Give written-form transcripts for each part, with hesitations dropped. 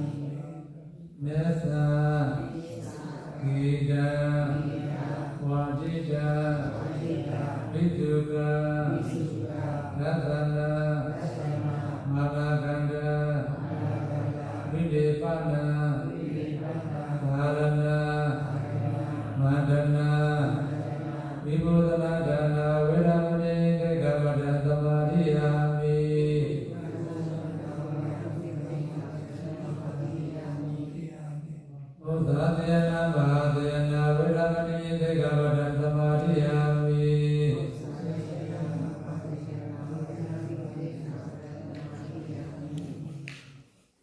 ဝ วิเดปนาภารณามาดนาวิโมทนาดานาเวรมณีเกกวดสมาธิยามิโอสาเทนะมหาเทนะเวรมณีเกกวดสมาธิยามิ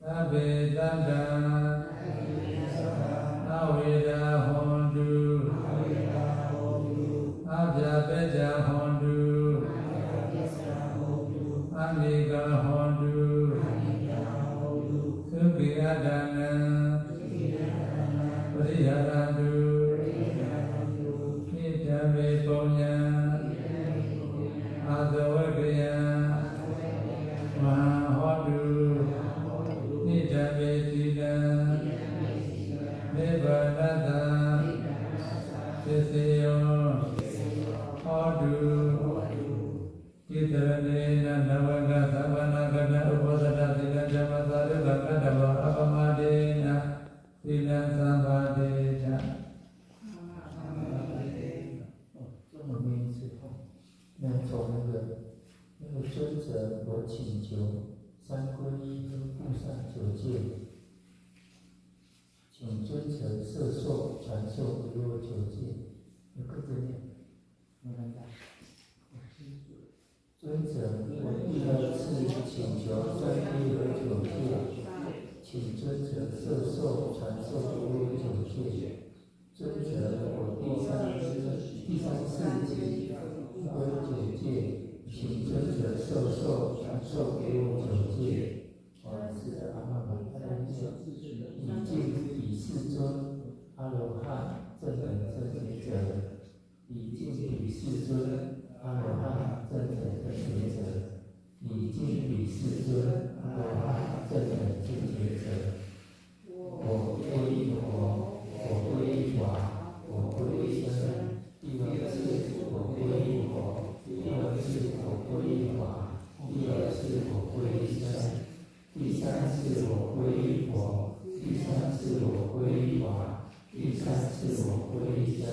สัพเพสัตตาอเวดาหอนตุอาจาเปจาหอนตุอานิกาหอนตุสุขิอาดานังปริหารันตุนิจเมปุญญาอาสวะเกยมหาหอนตุนิจเมสีลังนิพพานัตตาสิสโยหอตุจิตรเนนะนวกะสัพพนาคนะอุปสตสิลัญจมัสสะรุกะตวะอัปมาเดนะสิลัญสัมปาเดชะ这么念之后，要从那个尊者，我请求三皈依跟布上九戒，请尊者摄受传授给我九戒，有跟着念，没看到。尊者，我第二次请求三皈依和九戒，请尊者摄受传授给我九戒。尊者，我第三次请我九戒，请尊者摄受传授给我九戒。我是阿曼巴太念，以敬彼世尊阿罗汉正等正觉者，以敬彼世尊阿罗汉正等正觉者，以敬彼世尊阿罗汉正等正觉者。我皈依佛，我皈依法，我皈依僧。第二次我皈依佛，第二次我皈依法，第二次我皈依僧。第三次我皈依佛，第三次我皈依法，第三次我皈依僧。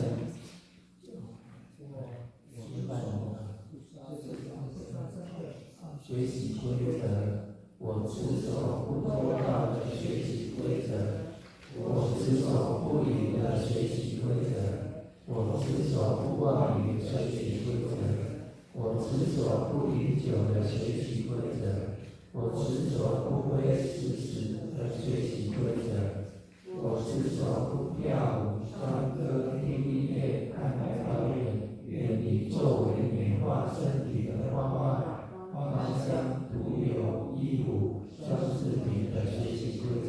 学习规则，我持守不偷盗的学习规则，我持守不淫的学习规则，我持守不妄语的学习规则，我持守不饮酒的学习规则，我持守不挥事实的学习规则，我持守不跳舞、唱歌、听音乐、看表演，远离作为美化身体的花香、毒油、衣服、装饰品的学习规则，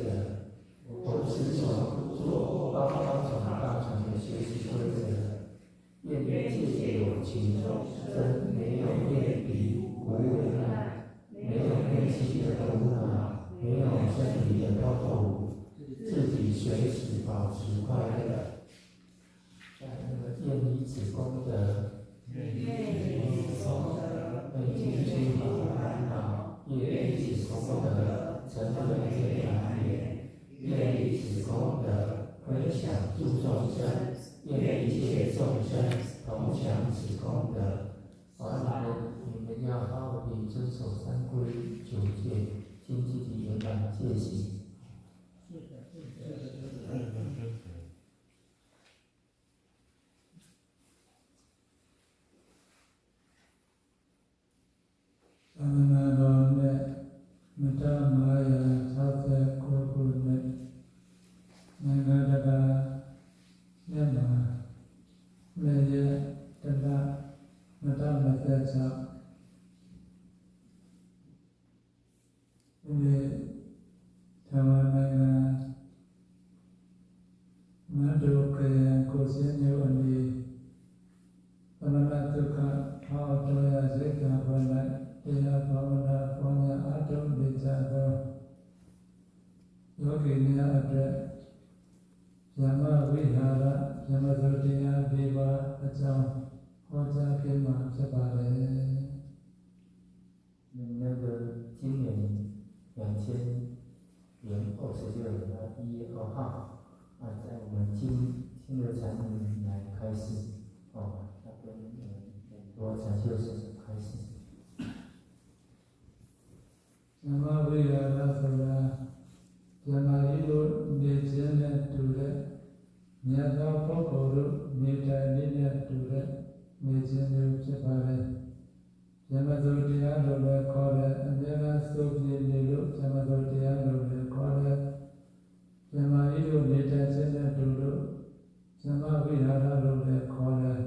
我持守不做高床大床的学习规则，愿戒有情真没有面比无为难，没有内心的苦恼，没有身体的痛苦，自己随时保持快乐。在那个愿以此功德，内心诸法烦恼，愿以此功德成分解难言，愿以此功德分享诸众生，愿一切众生同享此功德。完了，你们要好好地遵守三皈九戒，尽自己圆满戒行。သမဏတော်နဲ့မတ969ခုနှစ်နိုင်ငံတကာမြန်မာနယ်ရတလ2026ဒီနေ့သမဏနိုင်ငံမန္တလေးခရိုင်ကိုစင်းမြို့အနီးသမဏဒုက္ခဟောတော်ရစိတ်ကံပေါ်၌တရားဘာဝနာပေါ်ညာအထုံးနေကြသောယောဂီများအတွက်ယမဝိဟာရယမသုတရား၄ပါးအကြောင်းဟောကြားပေးမှာဖြစ်ပါတယ်那个今年2022 56那1月2号在我们新的禅林来开始那跟很多禅修师开始。ဇမဝိဟာရဆိုတာဇမကြီးတို့နေခြင်းနဲ့တူတဲ့မြတ်သောပုဂ္ဂိုလ်တို့နေတိုင်းနဲ့တူတဲ့နေခြင်းမျိုးဖြစ်ပါတယ်ဇမသုတရားလို့လည်းခေါ်တယ်အမြဲတမ်းစုပ်ပြည့်နေလို့ဇမသုတရားလို့လည်းခေါ်တယ်ဇမကြီးတို့နေတိုင်းခြင်းနဲ့တူလို့ဇမဝိဟာရလို့လည်းခေါ်တယ်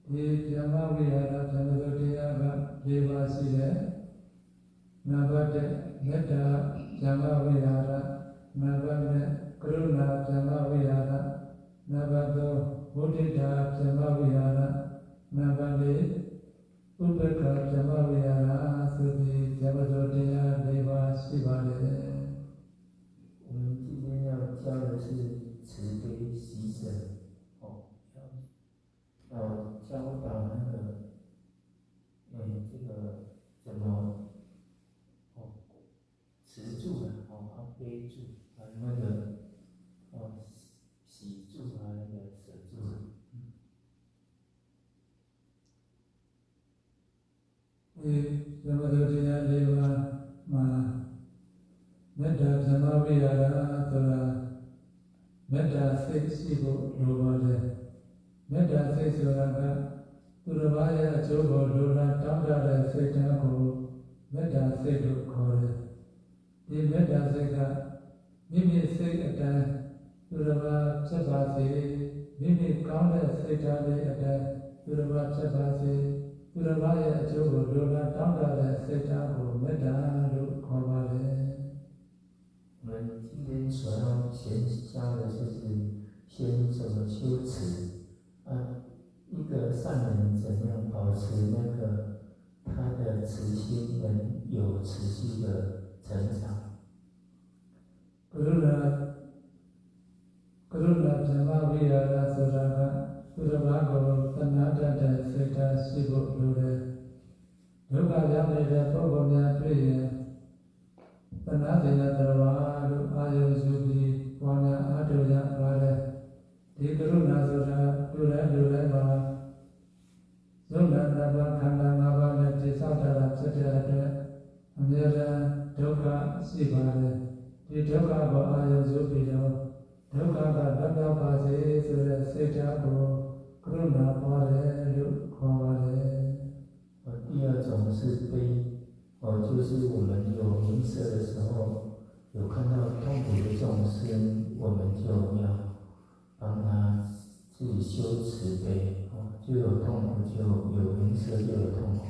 ဒီဇမဝိဟာရဇမသုတရားက၄ပါးရှိတယ်နံပါတ်1မေတ္တာဇမဝိဟာရနံပါတ်2ကရုဏာဇမဝိဟာရနံပါတ်3မုဒိတာဇမဝိဟာရနံပါတ်4ဥပ္ပခာဇမဝိဟာရဆိုပြီးဇမသောတရား၄ပါးရှိပါတယ်我们今天要教的是慈悲喜舍要教导那个这个怎么持住的悲住那个喜住那个舍住ဇမသောတရား၄ပါးမှာမေတ္တာဇမဝိဟာရဆိုတာမေတ္တာစိတ်ရှိဖို့လိုပါတယ်မေတ္တာစိတ်ဆိုတာကသူတစ်ပါးရဲ့အကျိုးကိုလိုလားတောင်းတတဲ့စိတ်ဓာတ်ကိုမေတ္တာစိတ်လို့ခေါ်တယ်ဒီမေတ္တာစိတ်ကမိမိစိတ်အတိုင်းသူတစ်ပါးဖြစ်ပါစေမိမိကောင်းတဲ့စိတ်ဓာတ်လေးအတိုင်းသူတစ်ပါးဖြစ်ပါစေသူတစ်ပါးရဲ့အကျိုးကိုလိုလားတောင်းတတဲ့စိတ်ဓာတ်ကိုမေတ္တာလို့ခေါ်ပါတယ်我们今天所要先教的就是先怎么修持一个善人怎样保持那个他的慈心能有持续的成长。ကရုဏာဇမဝိဟာရဆိုတာကသူတစ်ပါးကိုသနာတတ်တဲ့စိတ်ဓာတ်ရှိဖို့လိုတယ်ဒုက္ခရောက်နေတဲ့ပုဂ္ဂိုလ်များတွေ့ရင်သနာတရားတော်တို့အာယုစုပြီးပွားများအားထုတ်ရပါတယ်ဒီကရုဏာဆိုတာလူတိုင်းမှာဇုဏနာဘခန္ဓာ၅ပါးနဲ့တည်ဆောက်တာဖြစ်တဲ့အတွက်အမြဲတမ်းဒုက္ခရှိပါတယ်ဒီဒုက္ခကိုအာယုစုပြီးတော့ဒုက္ခကလွတ်မြောက်ပါစေဆိုတဲ့စိတ်ဓာတ်ကိုကရုဏာပွားတယ်လို့ခေါ်ပါတယ်第二种是悲就是我们有名色的时候有看到痛苦的众生我们就要帮他自己修慈悲就有痛苦就有名色就有痛苦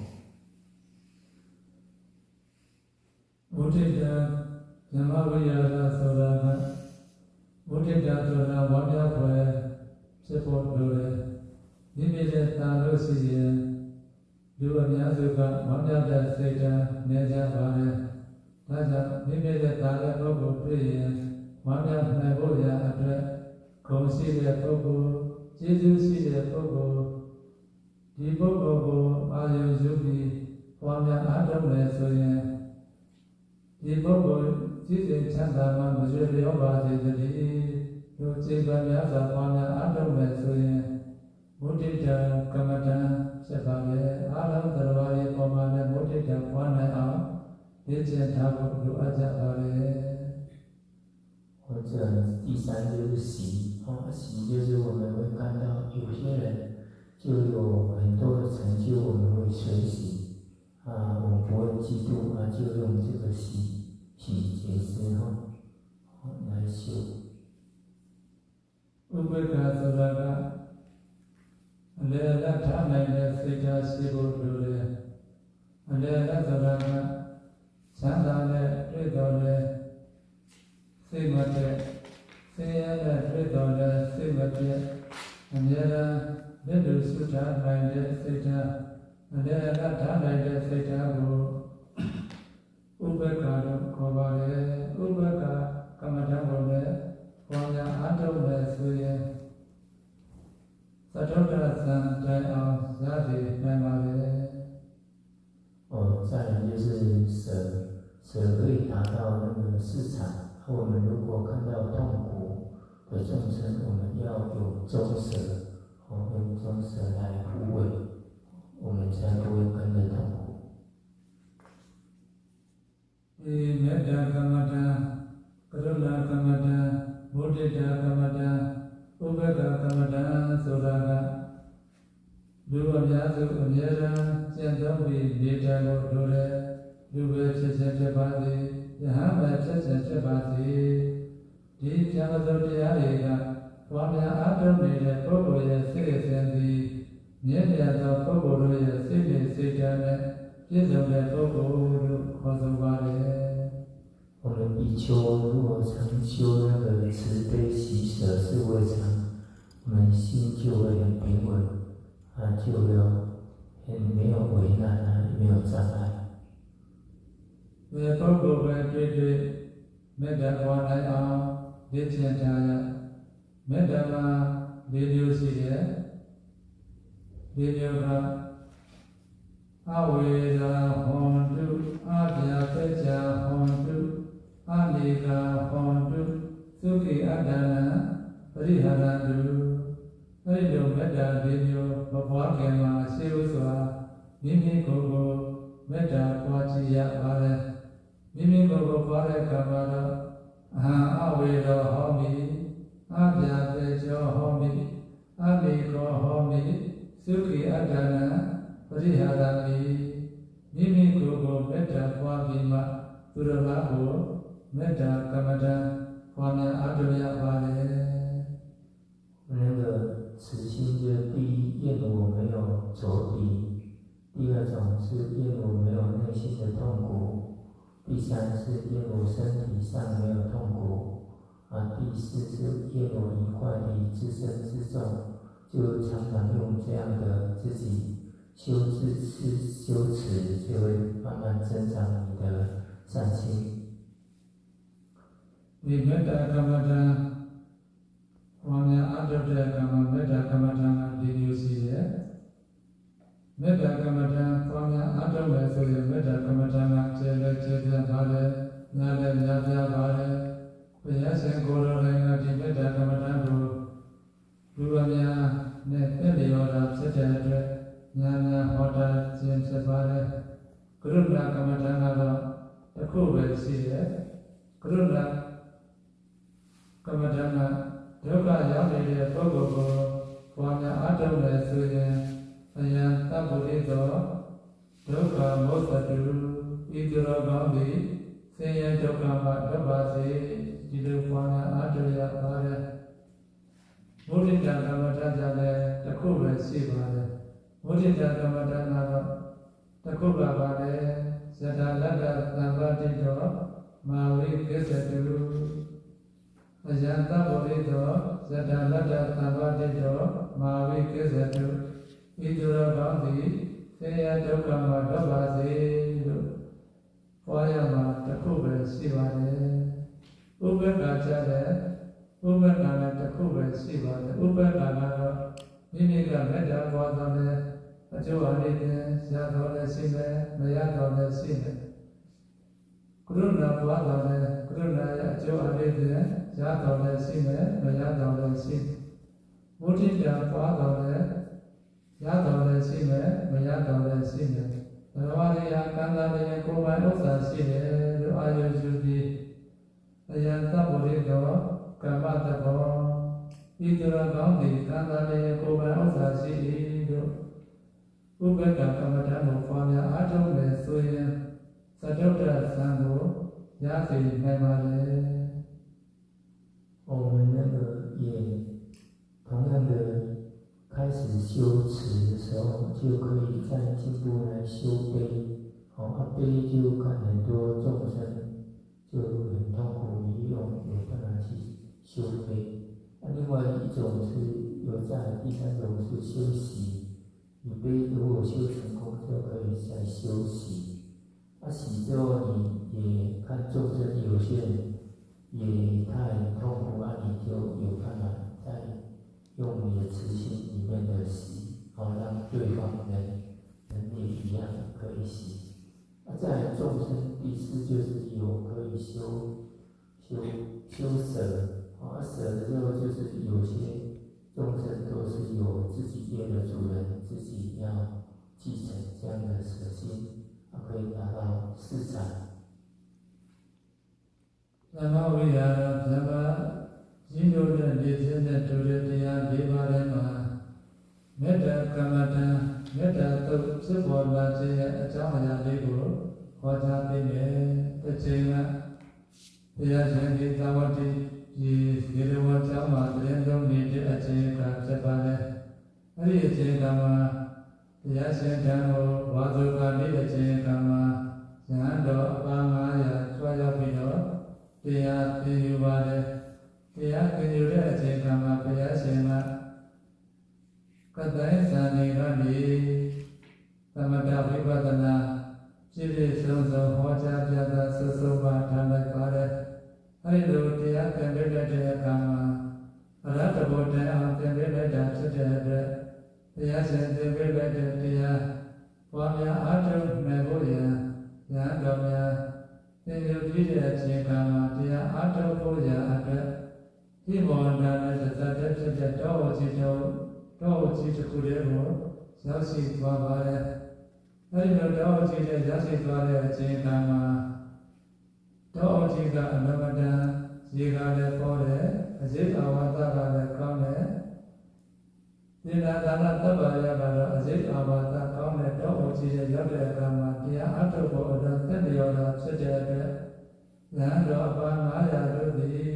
မုဒိတာဇမဝိဟာရဆိုတာကမုဒိတာဆိုတာဝါပြဖွယ်ဖြစ်ဖို့လိုတယ်မိမိရဲ့တာလို့ရှိရင်လူအများစုကဝါပြတဲ့စိတ်ဓာတ်နေကြပါတယ်ဒါကြောင့်မိမိရဲ့တာတဲ့ပုဂ္ဂိုလ်တွေ့ရင်ဝါပြနိုင်ဖို့ရအတွက်ဂုဏ်ရှိတဲ့ပုဂ္ဂိုလ်ကျေးဇူးရှိတဲ့ပုဂ္ဂိုလ်ဒီပုဂ္ဂိုလ်ကိုအာရုံယူပြီးပွားများအားထုတ်မယ်ဆိုရင်ဒီပုဂ္ဂိုလ်စိတ်ချမ်းသာမှမရွေ့လျောပါစေတည်းတို့ခြေပံများစွာပွားများအားထုတ်မယ်ဆိုရင်မုဒိတာကမ္မဋ္ဌာန်းဖြစ်ပါလေအားလုံးသရဝါရဲ့ပုံမှန်နဲ့မုဒိတာပွားနိုင်အောင်လေ့ကျင့်ထားဖို့လိုအပ်ကြပါလေ或者第三就是喜喜就是我们会看到有些人就有很多的成就我们会学习我们不会嫉妒就用这个喜结之后来修ဥပ္ပခာဆိုတာကအလယ်အလတ်ထားနိုင်တဲ့စိတ်ဓာတ်ရှိဖို့လိုတယ်အလယ်အလတ်ဆိုတာကချမ်းသာတဲ့တွေ့တော်တဲ့စိတ်မတည့်ဆင်းရဲတဲ့တွေ့တော်တဲ့စိတ်မတည့်အမြဲတမ်းလက်လူစုထားနိုင်တဲ့စိတ်ဓာတ်အလယ်အလတ်ထားနိုင်တဲ့စိတ်ဓာတ်ကိုဥပ္ပခာလို့ခေါ်ပါတယ်ဥပ္ပခာကမ္မဋ္ဌာန်းကိုလည်းပွားများအားထုတ်မယ်ဆိုရင်သတ္တုတ္တသံတိုင်အောင်ရည်နိုင်ပါလေ再来就是舍可以达到那个市场我们如果看到痛苦的众生，我们要有中舍，用中舍来护卫，我们才不会跟着痛苦。မေတ္တာကမ္မဋ္ဌာန်းကရုဏာကမ္မဋ္ဌာန်းမုဒိတာကမ္မဋ္ဌာန်းဥပေက္ခကမ္မဋ္ဌာန်းဆိုတာကလူအများစုအမြဲတမ်းကျင့်သုံးပြီးနေထိုင်ဖို့လိုတယ်လူပဲဖြစ်စေဖြစ်ပါစေယဟန်ပဲဖြစ်စေဖြစ်ပါစေဒီကျမ်းစာတရားတွေကပွားများအားထုတ်နေတဲ့ပုဂ္ဂိုလ်ရဲ့စိတ်စဉ်သည်မြင့်မြတ်သောပုဂ္ဂိုလ်တို့ရဲ့စိတ်နဲ့စိတ်ဓာတ်နဲ့ပြည့်စုံတဲ့ပုဂ္ဂိုလ်လို့ခေါ်ဆိုပါတယ်我们比丘如果常修那个慈悲喜舍是为常，我们心就会很平稳，就很没有为难，没有障碍。ဘယ်ပုဂ္ဂိုလ်ပဲတွေ့တွေ့မေတ္တာပွားနိုင်အောင်လေ့ကျင့်ထားရမေတ္တာမှာ၄မျိုးရှိတယ်၄မျိုးကအဝေရာဟွန်တုအဗျာပစ္စာဟွန်တုအနိကာဟွန်တုသုခိအတ္တနာပရိဟာရတုအဲဒီလိုမေတ္တာ၄မျိုးမပွားခင်မှာရှိဥစွာမိမိကိုယ်ကိုမေတ္တာပွားကြည့်ရပါတယ်မိမိကိုယ်ကိုပွားတဲ့အခါမှာတော့အဟံအဝေရောဟောမိအဗျာပစ္စာဟောမိအနိကောဟောမိသုခိအတ္တနာပရိဟာရမိမိမိကိုယ်ကိုမေတ္တာပွားပြီးမှသူတော်ဘာကိုမေတ္တာကမ္မဋ္ဌာန်းပွားများအားထုတ်ရပါတယ်那个慈心就第一厌恶没有着底，第二种是厌恶没有内心的痛苦，第三是厌恶身体上没有痛苦，第四是厌恶一块的自身自重，就常常用这样的自己修持，就会慢慢增长你的善心。ဒီမေတ္တာကမ္မဋ္ဌာန်းဝါများအားထုတ်တဲ့အခါမှာမေတ္တာကမ္မဋ္ဌာန်းကဒီလိုရှိတယ်မေတ္တာကမ္မဋ္ဌာန်းဝါများအားထုတ်မယ်ဆိုရင်မေတ္တာကမ္မဋ္ဌာန်းကကျေလည်းကျေပြပါတယ်ညာလည်းညာပြပါတယ်ဘုရားရှင်ကိုယ်တော်တိုင်ကဒီမေတ္တာကမ္မဋ္ဌာန်းကိုလူအများနဲ့ပြည့်လျော်တာဖြစ်တဲ့အတွက်ညာညာဟောတာခြင်းဖြစ်ပါတယ်ကရုဏာကမ္မဋ္ဌာန်းကတော့တစ်ခုပဲရှိတယ်ကရုဏာကမ္မဋ္ဌာန်းကဒုက္ခရောက်နေတဲ့ပုဂ္ဂိုလ်ကိုပွားများအားထုတ်တယ်ဆိုရင်အယံသဗ္ဗရိသောဒုက္ခမောသတုဤသူတော်ကောင်းသည်ဆင်းရဲဒုက္ခမှလွတ်ပါစေဒီလိုပွားများအားထုတ်ရပါတယ်မုဒိတာကမ္မဋ္ဌာန်းကြလည်းတစ်ခုပဲရှိပါတယ်မုဒိတာကမ္မဋ္ဌာန်းကတော့တစ်ခုပါပါတယ်ဇတလတ္တသံဃာတိတောမာဝိကိစ္စတုအယံသဗ္ဗရိသောဇတလတ္တသံဃာတိတောမာဝိကိစ္စတုဤသူတော်ကောင်းသည်ဆင်းရဲဒုက္ခမှလွတ်ပါစေလို့ပွားရမှာတစ်ခုပဲရှိပါတယ်ဥပ္ပက္ခကြတဲ့ဥပ္ပက္ခနဲ့တစ်ခုပဲရှိပါတယ်ဥပ္ပက္ခကတော့မိမိကမေတ္တာပွားတော်နဲ့အကျိုးအလေးနဲ့ရတော်လည်းရှိမယ်မရတော်လည်းရှိမယ်ကရုဏာပွားတော်နဲ့ကရုဏာရဲ့အကျိုးအလေးနဲ့ရတော်လည်းရှိမယ်မရတော်လည်းရှိမယ်မုဒိတာပွားတော်နဲ့ရတော်လည်းရှိမယ်မရတော်လည်းရှိမယ်ဘဂဝါရီယာကံတာရဲ့ကိုယ်ပိုင်ဥစ္စာရှိတယ်လို့အာရုံယူပြီးအယံသဗ္ဗရိသောကမ္မတဘောဤသူတော်ကောင်းသည်ကံတာရဲ့ကိုယ်ပိုင်ဥစ္စာရှိ၏လို့ဥပ္ပက္ခကမ္မဋ္ဌာန်းကိုပွားများအားထုတ်မယ်ဆိုရင်သတ္တုတ္တသံကိုရစေနိုင်ပါလေ我们那个也同样的开始修持的时候，就可以再进步来修悲。悲就看很多众生就很痛苦，有办法去修悲。另外一种是有在，第三种是修习。你悲如果修成功，就可以再修习。习之后，你也看众生有些人也太痛苦，你就有办法再用你的慈心里面的喜，让对方能也一样可以喜。在众生第四就是有可以修悲丘舍，舍的时候就是有些众生都是有自己业的主人，自己要继承这样的舍心，可以达到四禅。သမ္မာဝိဟာရသမ္မာရင်းတို့တဲ့နေခြင်းနဲ့တူတဲ့တရား၄ပါးထဲမှာမေတ္တာကမ္မဋ္ဌာန်းမေတ္တာသုတ်ဖြစ်ပေါ်လာခြင်းရဲ့အကြောင်းအရာလေးကိုဟောကြားပေးမယ်။တစ်ချိန်ကဘုရားရှင်ဒီသာဝတိဒီရေဝါကျောင်းမှာတရားလုံးနေတဲ့အချိန်ကဖြစ်ပါတယ်။အဲဒီအချိန်ကမှာဘုရားရှင်တန်ကိုဝါစုကာလေးအချိန်ကမှာဉာဏ်တော်အပါ900ကျွားရောက်ပြီးတော့တရားသင်ယူပါတယ်။တရားသင်ယူတဲ့အချိန်ကမှာဘုရားရှင်ကကတိုင်းဇာနေကနေသမထဝိပဿနာပြည့်ပြည့်စုံစုံဟောကြားပြသဆွဆွပါထားလိုက်ပါတယ်။အဲဒီလိုတရားသင်ပေးတဲ့အခါမှာအရဟတဘုဒ္ဓအောင်သင်ပေးလိုက်တာဖြစ်တဲ့အတွက်ဘုရားရှင်သင်ပေးလိုက်တဲ့တရားပွားများအားထုတ်နိုင်ဖို့ရန်ဉာဏ်တော်များသင်ယူပြီးတဲ့အချိန်ကမှာတရားအားထုတ်ဖို့ရန်အတွက်ဒီမောန္တနဲ့သတ္တဖြစ်တဲ့တောဝစီတော်ကြီးတစ်ခုတည်းကိုရောက်ရှိသွားပါတယ်။အဲဒီလိုတောကြီးတဲ့ရောက်ရှိသွားတဲ့အချိန်ကမှာတောကြီးကအနမတန်ရေကလည်းပေါ်တယ်အစိတ်အဝါဒကလည်းကောင်းတယ်။ဒီနာဒါနတ္တဗာယကတော့အစိတ်အဝါဒကောင်းတဲ့တောကြီးတဲ့ရောက်တဲ့အခါမှာတရားအထုတ်ဖို့အတွက်သက်လျော်တာဖြစ်တဲ့အတွက်ဉာဏ်တော်အပါ900တို့သည်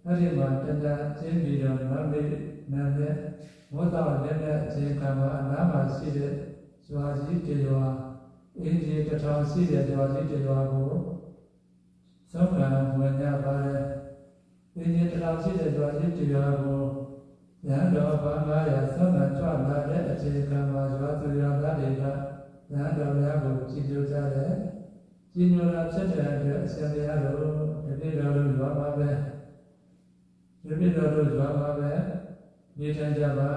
အဲဒီမှာတရားကျင့်ပြီးတော့နောက်နေ့နဲ့မောတော်လည်းတဲ့အချိန်ကမှာအနာမှာရှိတဲ့ဇွာကြီးတရွာအင်းကြီးတစ်ထောင်ရှိတဲ့ဇွာကြီးတရွာကိုသုံးကံဝင်ရပါတယ်အင်းကြီးတစ်ထောင်ရှိတဲ့ဇွာကြီးတရွာကိုဉာဏ်တော်ဘာ900သုံးကံကြွလာတဲ့အချိန်ကမှာဇွာသူရွာသားတွေကဉာဏ်တော်များကိုကြည်ညိုကြတယ်ကြည်ညိုတာဖြစ်တဲ့အတွက်အရှင်ဘုရားတို့ဒီနေ့တော်တို့ရွာမှာပဲဒီနေ့တော်တို့ရွာမှာပဲနေထိုင်ကြပါ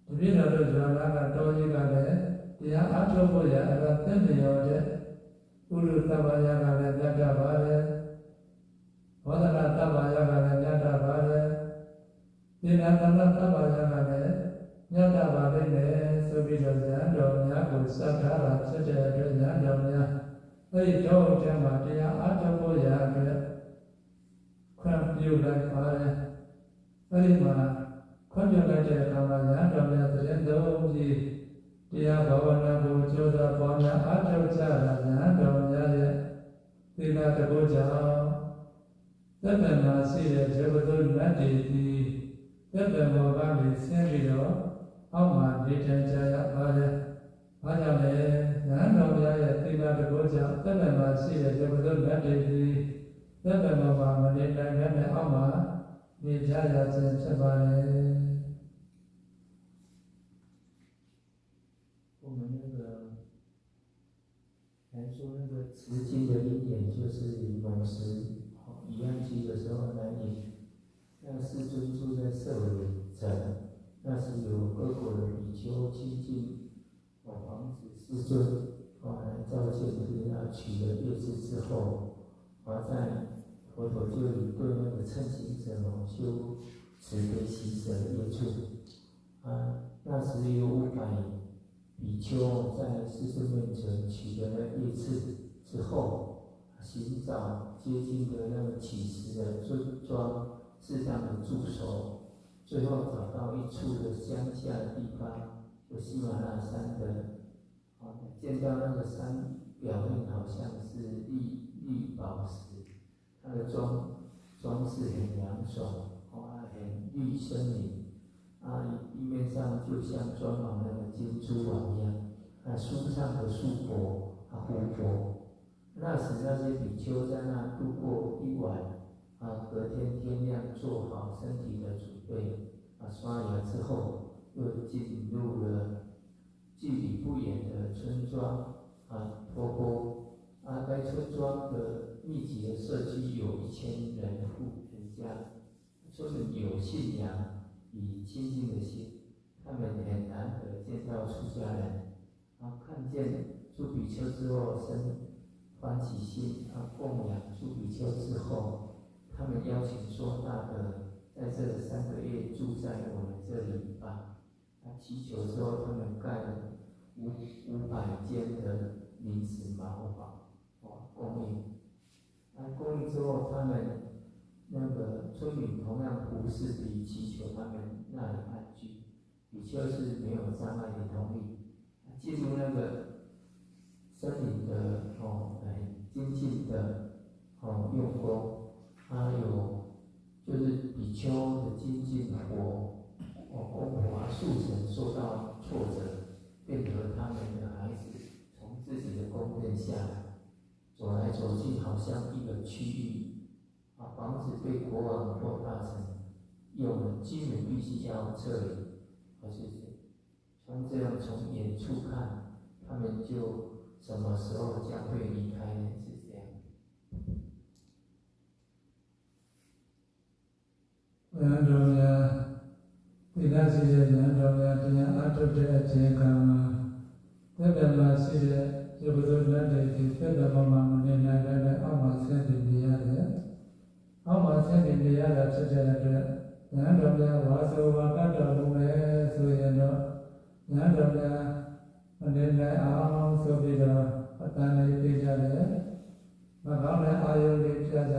တပည့်တော်တို့ဇာနာကတော်ကြီးကလည်းတရားအားထုတ်ဖို့ရအဲ့ဒါသင်္နေရောတဲ့ဥရုသဗ္ဗယကလည်းမြတ်တာပါပဲဘောဓနာသဗ္ဗယကလည်းမြတ်တာပါပဲသင်္နာသနာသဗ္ဗယကလည်းမြတ်တာပါပဲဆိုပြီးတော့ဉာဏ်တော်များကိုစက်ထားတာဖြစ်တဲ့အတွက်ဉာဏ်တော်များအဲ့ဒီတော့ကျမ်းမှာတရားအားထုတ်ဖို့ရအတွက်ခွင့်ပြုလိုက်ပါတယ်အဲ့ဒီမှာခွင့်ပြုလိုက်တဲ့အခါမှာဉာဏ်တော်များသတင်းသုံးပြီးတရားဘာဝနာကိုကြိုးစားပေါ်များအားထုတ်ကြတာဉာဏ်တော်များရဲ့သီလတကုကြောင့်သက်တနာရှိတဲ့ဇေဝတုနတ်တွေဒီသက်တမောကနေဆင်းပြီးတော့အောက်မှာနေထိုင်ကြရပါတယ်။ဘာကြောင့်လဲဉာဏ်တော်များရဲ့သီလတကုကြောင့်သက်တနာရှိတဲ့ဇေဝတုနတ်တွေဒီသက်တမောမှာမနေနိုင်တဲ့အောက်မှာနေကြရခြင်းဖြစ်ပါတယ်။我们那个来说，那个持经的一点就是农时一样期的时候呢，那师尊住在舍卫城，那是有各国的比丘亲近皇子师尊，来召见就是要取了月支之后，在佛陀就对那个称行者修慈悲喜舍业处，那时有500比丘在师尊面前取得了业次之后，寻找接近的那个起时的尊庄适当的驻守，最后找到一处的乡下地方，就喜马拉雅山的，见到那个山表面好像是绿宝石，它的装饰很凉爽，很绿森林。地面上就像装满那个金珠网一样，树上的树果湖泊。那时那些比丘在那度过一晚，隔天天亮做好身体的准备，刷牙之后又进入了距离不远的村庄，托钵。该村庄的密集的社区有1000人家，说是有信仰与亲近的心，他们很难得见到出家人，看见诸比丘之后生欢喜心，供养诸比丘之后，他他们邀请说大的在这3个月住在我们这里吧。祈求之后，他们盖了500间的临时茅房，供应。供应之后，他们那个村民同样不是比祈求他们那里安居，比丘是没有障碍的同意。进入那个森林的精进的用功，还有就是比丘的精进公婆树神受到挫折，便和他们的孩子从自己的宫殿下来，走来走去，好像一个区域，房子被国王或大臣用了，居民必须要撤离，而是从远处看，他们就什么时候将会离开呢？是这样。ဒီလားရှိတဲ့ဉာဏ်တော်များတရားအထုတ်တဲ့အချိန်ခါမှာသက်တမှာရှိတဲ့ရုပ်စုလက်တွေဒီသက်တမှာမနေနိုင်တဲ့အောက်မှာဆင်းနေရတယ်။အောက်မှာဆင်းနေရတာဖြစ်တဲ့အတွက်ဉာဏ်တော်များဝါဆိုဝါကတော်မူမယ်ဆိုရင်တော့ဉာဏ်တော်များမနေနိုင်အောင်ဆိုပြီးတော့အတန်လေးပြေးကြတယ်။မကောင်းတဲ့အာယုန်လေးပြကြ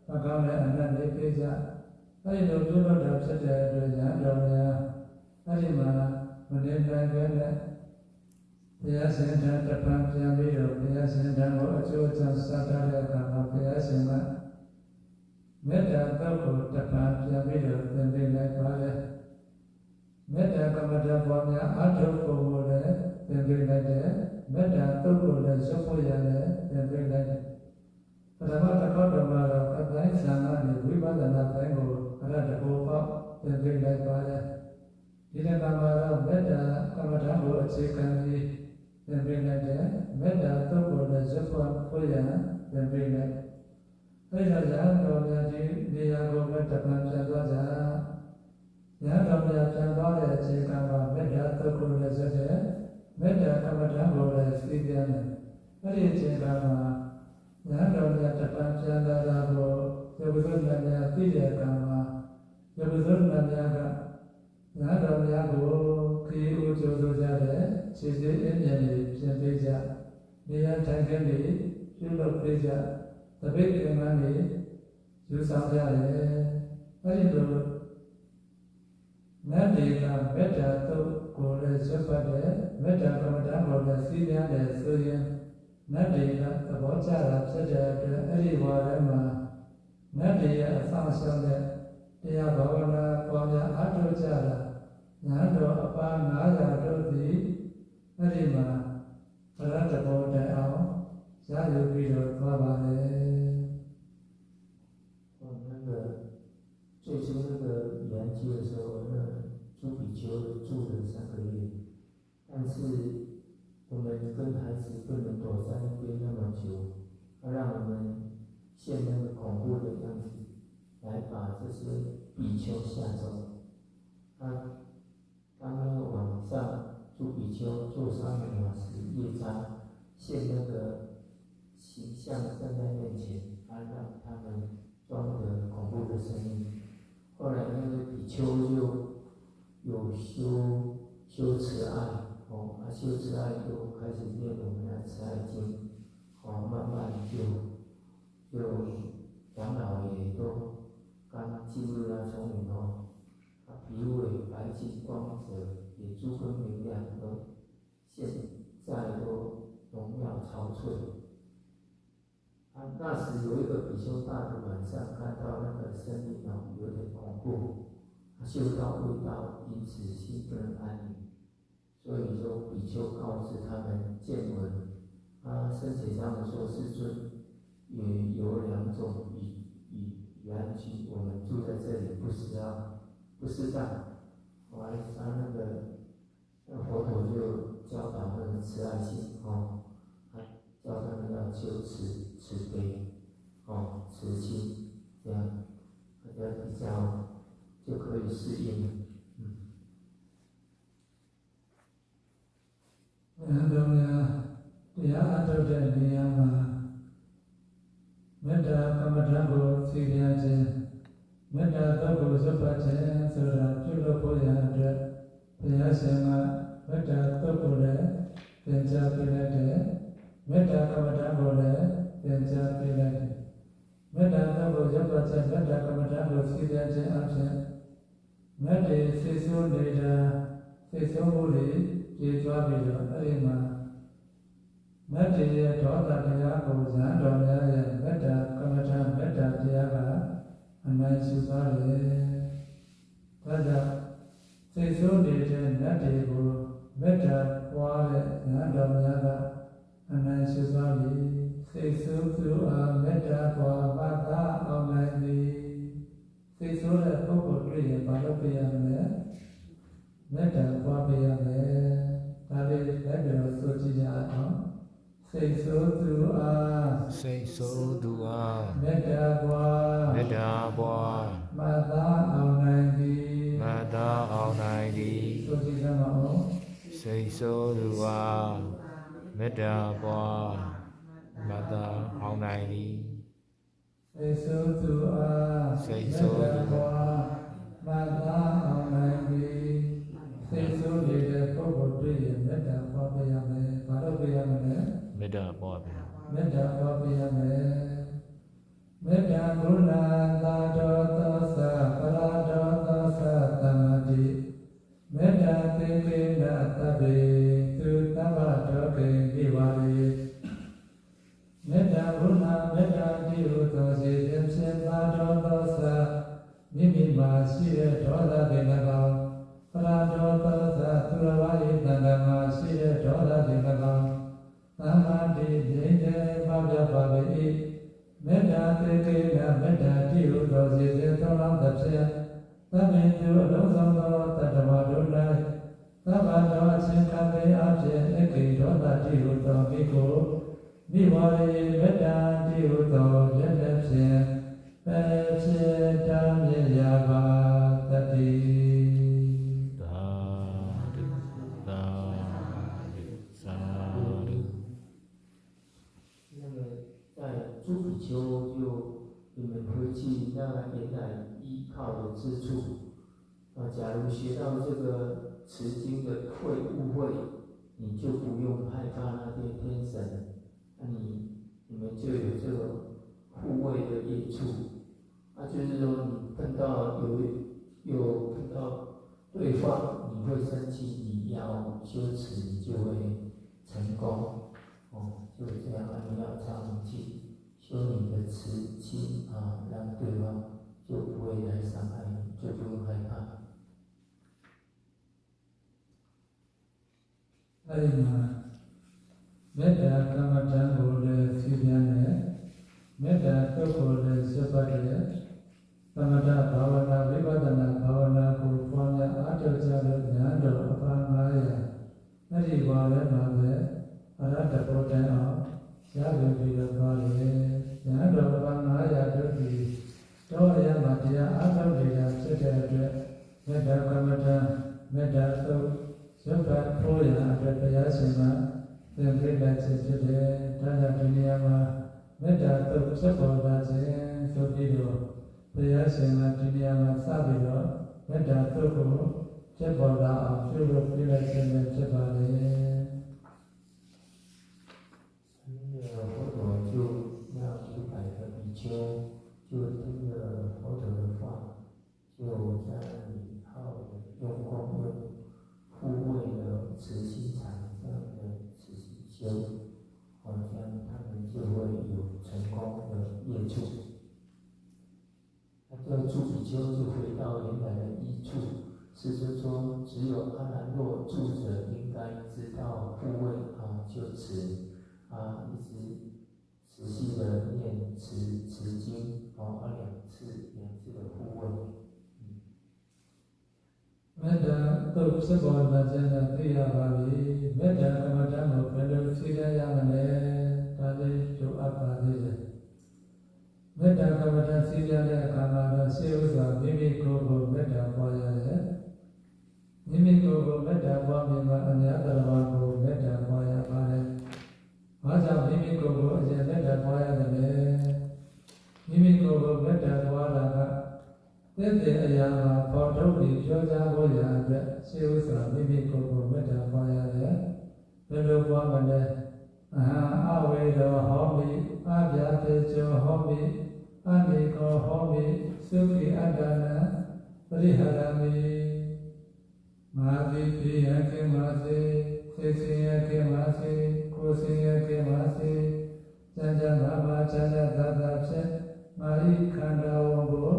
မကောင်းတဲ့အနတ်လေးပြေးကြအဲဒီလိုပြုလုပ်တာဖြစ်တဲ့အတွက်ဉာဏ်တော်များအဲဒီမှာမနေနိုင်ပဲနဲ့ဘုရားရှင်ထံတပံပြန်ပြီးတော့ဘုရားရှင်ထံကိုအကျိုးချမ်းစားတဲ့အခါမှာဘုရားရှင်ကမေတ္တာတောက်ကိုတပံပြန်ပြီးတော့သင်ပေးလိုက်ပါလေမေတ္တာကမ္မဋ္ဌာန်းပေါ်များအထုပ်ပုံကိုလည်းသင်ပေးလိုက်တယ်မေတ္တာတုတ်ကိုလည်းရုပ်ဖို့ရတယ်သင်ပေးလိုက်တယ်ပထမတစ်ခေါက်တော့ကတော့အတိုင်းဆံကနေဝိပဿနာပိုင်းကိုအဲ့ဒါတဘောပေါက်သင်ပေးလိုက်ပါလေဒီနေ့မှာတော့မေတ္တာကမ္မဋ္ဌာန်းကိုအခြေခံပြီးသင်ပေးလိုက်တယ်မေတ္တာတုတ်ကိုလည်းရုပ်ဖို့ရသင်ပေးလိုက်အဲ့ဒါကြောင့်တော်များဒီနေရာကိုမေတ္တာပြန်သွားကြဉာဏ်တော်များပြန်သွားတဲ့အခြေခံမှာမေတ္တာတုတ်ကိုလည်းဆက်တယ်မေတ္တာကမ္မဋ္ဌာန်းကိုလည်းသိပြန်တယ်အဲ့ဒီအခြေခံမှာဉာဏ်တော်များတပံပြန်လာတာကိုယုတ်စွန်းများသိတဲ့အခါမှာယုတ်စွန်းများကဉာဏ်တော်များကိုခရီးဦးကျိုးဆိုကြတဲ့ခြေစစ်အင်းပြန်တွေပြင်ပေးကြနေရာထိုင်ခင်းတွေပြုလုပ်ပေးကြတပိတ်ကံတွေယူဆောင်ကြတယ်အဲဒီလိုနတ်တွေကမေတ္တာတုတ်ကိုလည်းဆွတ်ပတ်တယ်မေတ္တာကမ္မဋ္ဌာန်းကိုလည်းသိပြန်တယ်ဆိုရင်နတ်တွေကသဘောကျတာဖြစ်တဲ့အတွက်အဲ့ဒီဘဝထဲမှာနတ်တွေရဲ့အဆောင်ဆုံးတဲ့တရားဘာဝနာပေါ်များအားထုတ်ကြတာညာတော်အပါ900တို့သည်အဲ့ဒီမှာဘရတဘောတိုင်အောင်ရယူပြီးတော့သွားပါလေ最初那个研究的时候，朱比丘住了3个月，但是我们跟孩子不能躲在那边那么久，让我们现那个恐怖的样子来把这些比丘吓走。当那个晚上，朱比丘做3个小时夜斋，现那个形象站在面前，让他们装的恐怖的声音。后来那个比丘就有修慈爱。修慈爱就开始念我们的慈爱经，慢慢就长老也都刚进入那丛林皮肤也白净光泽，也诸根明亮，而现在都荣耀憔悴。那时有一个比丘大的晚上看到那个森林有点恐怖，嗅到味道，因此心不能安宁。所以说，比丘告知他们见闻，生前他们说世尊也有2种语言区，我们住在这里不适当。后来他那个佛陀就教导那个慈爱心，教他们要修慈悲，慈心，这样大家比较就可以适应。ဉာဏ်တော်များတရားအထုတ်တဲ့နေရာမှာမေတ္တာကမ္မဋ္ဌာန်းကို စီရင်ခြင်းမေတ္တာတော့ကိုစွတ်ဖတ်ခြင်းဆိုတာပြုလုပ်ဖို့ရတဲ့ဘုရားရှင်ကမေတ္တာတော့ကိုလည်းသင်ကြားပေးလိုက်တယ်မေတ္တာကမ္မဋ္ဌာန်းကိုလည်းသင်ကြားပေးလိုက်တယ်မေတ္တာတော့ကိုစွတ်ဖတ်ခြင်းမေတ္တာကမ္မဋ္ဌာန်းကိုစီရင်ခြင်းအပြင်မေတ္တာစိတ်ဆိုးနေတာစိတ်ဆိုးမှုတွေပြေသွားပြီးတော့အဲ့ဒီမှာမတ္တေရဲ့ဒေါသတရားကိုဇန်တော်များရဲ့မေတ္တာကမ္မထာမေတ္တာတရားကအမှန်ရှိသွားတယ်။ဒါကြောင့်စိတ်ဆိုးနေတဲ့မတ္တေကိုမေတ္တာပွားတဲ့ဇန်တော်များကအမှန်ရှိသွားပြီ။စိတ်ဆိုးသူအားမေတ္တာပွားပါသာအောင်နိုင်သည်။စိတ်ဆိုးတဲ့ပုဂ္ဂိုလ်တွေ့ရင်ဘာလုပ်ပြရမလဲ။မေတ္တာပွားပြရမယ်။ဒါလေးလက်တော်ဆိုကြည့်ကြအောင်။စိတ်ဆိုးသူအားစိတ်ဆိုးသူအားမေတ္တာပွားမေတ္တာပွားမသာအောင်နိုင်သည်မသာအောင်နိုင်သည်ဆိုကြည့်ကြပါဦးစိတ်ဆိုးသူအားမေတ္တာပွားမသာအောင်နိုင်သည်စိတ်ဆိုးသူအားစိတ်ဆိုးသူပွားမသာအောင်နိုင်သည်စိတ်ဆိုးနေတဲ့ပုဂ္ဂိုလ်တွေ့ရင်မေတ္တာပွားပြရမယ်ဘာလို့ပြရမလဲမေတ္တာပွားပြမေတ္တာပွားပြရမယ်မေတ္တာဘုရားသာတော်သောသာပရတော်သောသာသမ္မာတိမေတ္တာသေကေနသဗ္ဗေသူသဗ္ဗတောကေပိဝါရေမေတ္တာဘုရားမေတ္တာတိဟုသောစေတဖြင့်သာတော်သောသာမိမိမှာရှိတဲ့ဒေါသတွေ၎င်းပရတော်သောသာသူတော်ဘာ၏တန်ခါမှာရှိတဲ့ဒေါသတွေ၎င်းသမ္မာတိဉာဏ်နဲ့ပါပြပါပေ၏မေတ္တာသေကေနမေတ္တာတိဟုသောစေတသောလောင်းသဖြင့်သဗ္ဗေသူအလုံးစုံသောတတ္တဝါတို့၌သဗ္ဗတောအချင်းခံပေအဖြစ်အကိဒေါသတိဟုသောမိကိုမိဝရေမေတ္တာတိဟုသောလက်လက်ဖြင့်ပေဖြစ်တမ်းမြင်ရပါတတိ诸比丘就你们回去那原来依靠的之处假如学到这个持经的会误会，你就不用害怕那些天神，你们就有这个护卫的业处。就是说你碰到有碰到对方，你会生气，你要修持，你就会成功。就是这样你要常去修你的慈心让对方就不会来伤害你，就不用害怕。အဲ့ဒီမှာမေတ္တာကမ္မဋ္ဌာန်းကိုလည်းသိပြန်တယ်မေတ္တာတုတ်ကိုလည်းစပတ်တယ်သမထဘာဝနာဝိပဿနာဘာဝနာကိုပွားများအားထုတ်ကြလို့ဉာဏ်တော်အပါ900အဲ့ဒီဘာလဲမှာပဲအရဟတဘောတန်အောင်ရပြီပြီးတော့သွားတယ်ဉာဏ်တော်အပါ900တို့ဒီတော့အရမှာတရားအားထုတ်နေတာဖြစ်တဲ့အတွက်မေတ္တာကမ္မဋ္ဌာန်းမေတ္တာသုတ်ရုပ်ကထိုးရအတွက်တရားရှင်ကသင်ပေးလိုက်ခြင်းဖြစ်တယ်။ဒါကြောင့်ဒီနေရာမှာမေတ္တာသုတ်ဖြစ်ပေါ်လာခြင်းဆိုပြီးတော့တရားရှင်ကဒီနေရာမှာစပြီးတော့မေတ္တာသုတ်ကိုဖြစ်ပေါ်လာအောင်ပြုလုပ်ပေးလိုက်ခြင်းပဲဖြစ်ပါလေ။佛陀就让100个比丘就听了佛陀的话，就在那里好用功护卫了慈心禅这样的慈心修，这样他们就会有成功的业处。这个诸比丘就回到原来的依处，是说只有阿难若住者应该知道护卫就持一直持续的念持经2次的护卫。မေတ္တာသုတ်ဖြစ်ပေါ်လာခြင်းနဲ့သိရပါပြီမေတ္တာကမ္မဋ္ဌာန်းကိုဘယ်လိုသိရမလဲဒါလေးတို့အပ်ပါသေးတယ်မေတ္တာကမ္မဋ္ဌာန်းသိရတဲ့အခါမှာတော့ရှေးဥစွာမိမိကိုယ်ကိုမေတ္တာပွားရတယ်မိမိကိုယ်ကိုမေတ္တာပွားမြင်မှအများတော်ဘာကိုမေတ္တာပွားရပါတယ်ဘာကြောင့်မိမိကိုယ်ကိုအရင်မေတ္တာပွားရတယ်လဲမိမိကိုယ်ကို လ်မေတ္တာပွားတာကသစ်တဲ့အရာမှာပေါ်ထုတ်ပြီးပြောကြားဖို့ရာအတွက်ရှေးဥစွာမိမိကိုယ်ကိုမေတ္တာပွားရတယ်ဘယ်လိုပွားမလဲအဟံအဝေရောဟောမိအပြာပေကျော်ဟောမိအနိကောဟောမိသုခိအတ္တနာပရိဟရမိမာတိပိယကေမစေစေစေယကေမစေကိုစေယကေမစေကျမ်းကျမ်းဘာဘာကျမ်းကျမ်းသာသာဖြင့်မာရိခန္ဓာဝံကို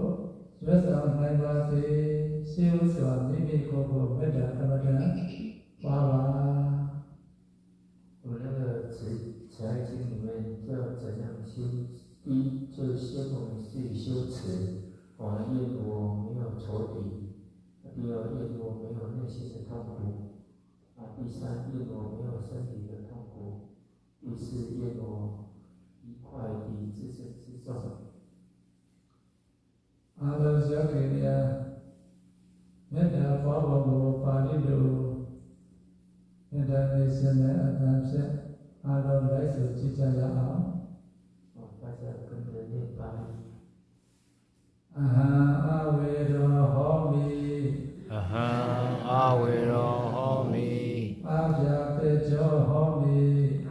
ရွတ်ဆောင်နိုင်ပါစေရှေးဥစွာမိမိကိုယ်ကိုမေတ္တာကမ္မဋ္ဌာန်းပွားပါ我那个慈爱经里面叫怎样修？第一就是先我们自己修持，越多没有仇敌；第二，越多没有内心的痛苦；第三，越多没有身体的痛苦；第四，越多愉快地自身自重。阿罗小给呀，မေတ္တာပွားဖို့ကိုပါဠိလိုမေတ္တာနေစဉ်နဲ့အတန်ဖြင့်အားလုံးလိုက်ဆိုကြည့်ကြရအောင်大家跟着念吧。အဟံအဝေရောဟောမိအဟံအဝေရောဟောမိအပြာပေကျော်ဟောမိ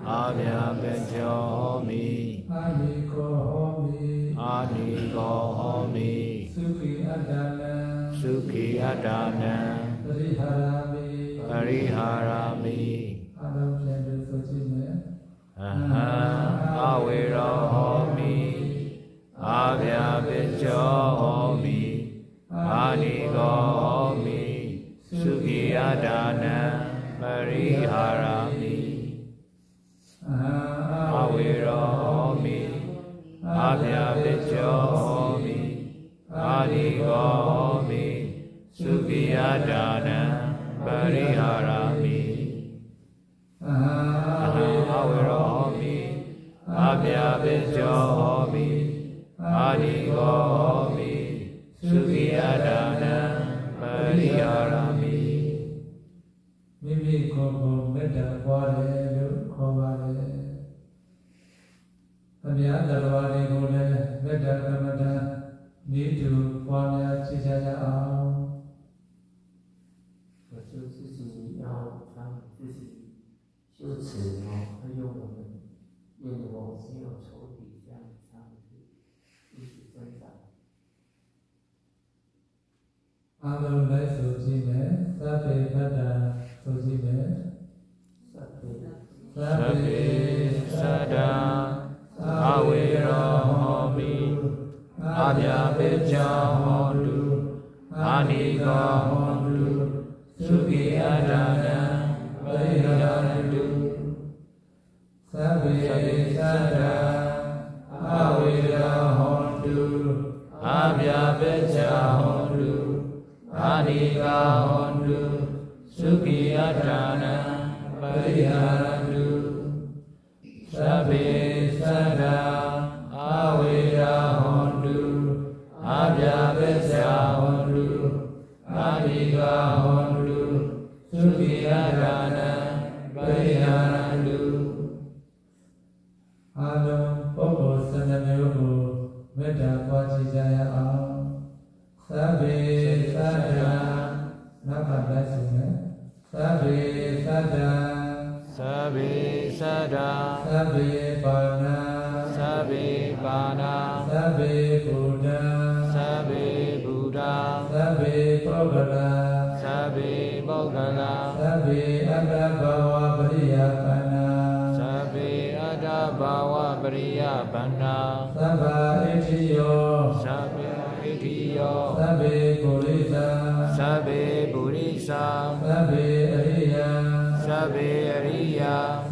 အမြာပေကျော်ဟောမိအနိကောဟောမိအနိကောဟောမိသုခိအတ္တနံသုခိအတ္တနံပရိဟာရမိပရိဟာရမိအလုံးပြန်လို့ဆိုကြည့်မယ်အဟံအဝေရောဟောမိအမြာပေကျော်ဟောမိအနိကောဟောမိသုခိအတ္တနံပရိဟာရမိအဝေရောဟောမိအမြာပေကျော်ဟောမိအနိကောဟောမိသုခိအတ္တနံပရိဟာရမိအဟံအဝေရောဟောမိအမြာပေကျော်ဟောမိအနိကောဟောမိသုခိအတ္တနံပရိဟာရမိမိမိကိုယ်ကိုမေတ္တာပွားတယ်လို့ခေါ်ပါတယ်။အများတရားတွေကိုလည်းမေတ္တာကမ္မဋ္ဌာန်းဤသူပွားများကြည့်ကြရအောင်我就自己要让自己修持还有我们愿我没有仇敌这样子一直增长。အားလုံးလိုက်ဆိုကြည့်မယ်သဗ္ဗေပတ္တာဆိုကြည့်မယ်သဗ္ဗေသတ္တာအဝေရောဟောမိအမြာပေကျော်ဟောတုအနိကောဟောတုသုခိအတ္တနံပရိဟာရတုသဗ္ဗေသတ္တာအဝေရောဟောတုအမြာပေကျော်ဟောတုအနိကောဟောတုသုခိအတ္တနံပရိဟာရတုသဗ္ဗေသတ္တာအဝေရောဟောတုအမြာပေကျော်ဟောတုအနိကောဟောတုသုခိအတ္တနံပရိဟာရတုအားလုံးပုဂ္ဂိုလ်12မျိုးကိုမေတ္တာပွားကြည့်ကြရအောင်သဗ္ဗေသတ္တာနောက်ကလိုက်ဆိုမယ်သဗ္ဗေသတ္တာသဗ္ဗေသတ္တာသဗ္ဗေပါဏာသဗ္ဗေပါဏာသဗ္ဗေဗုဒ္ဓံသဗ္ဗေဗုဒ္ဓံသဗ္ဗေပုဂ္ဂလာသဗ္ဗေပုဂ္ဂလာသဗ္ဗေအတ္တဘဝပရိယပန္နာသဗ္ဗေအတ္တဘဝပရိယပန္နာသဗ္ဗဣတိယောသဗ္ဗေဣတိယောသဗ္ဗေပုရိသသဗ္ဗေပုရိသသဗ္ဗေအရိယသဗ္ဗေအရိယ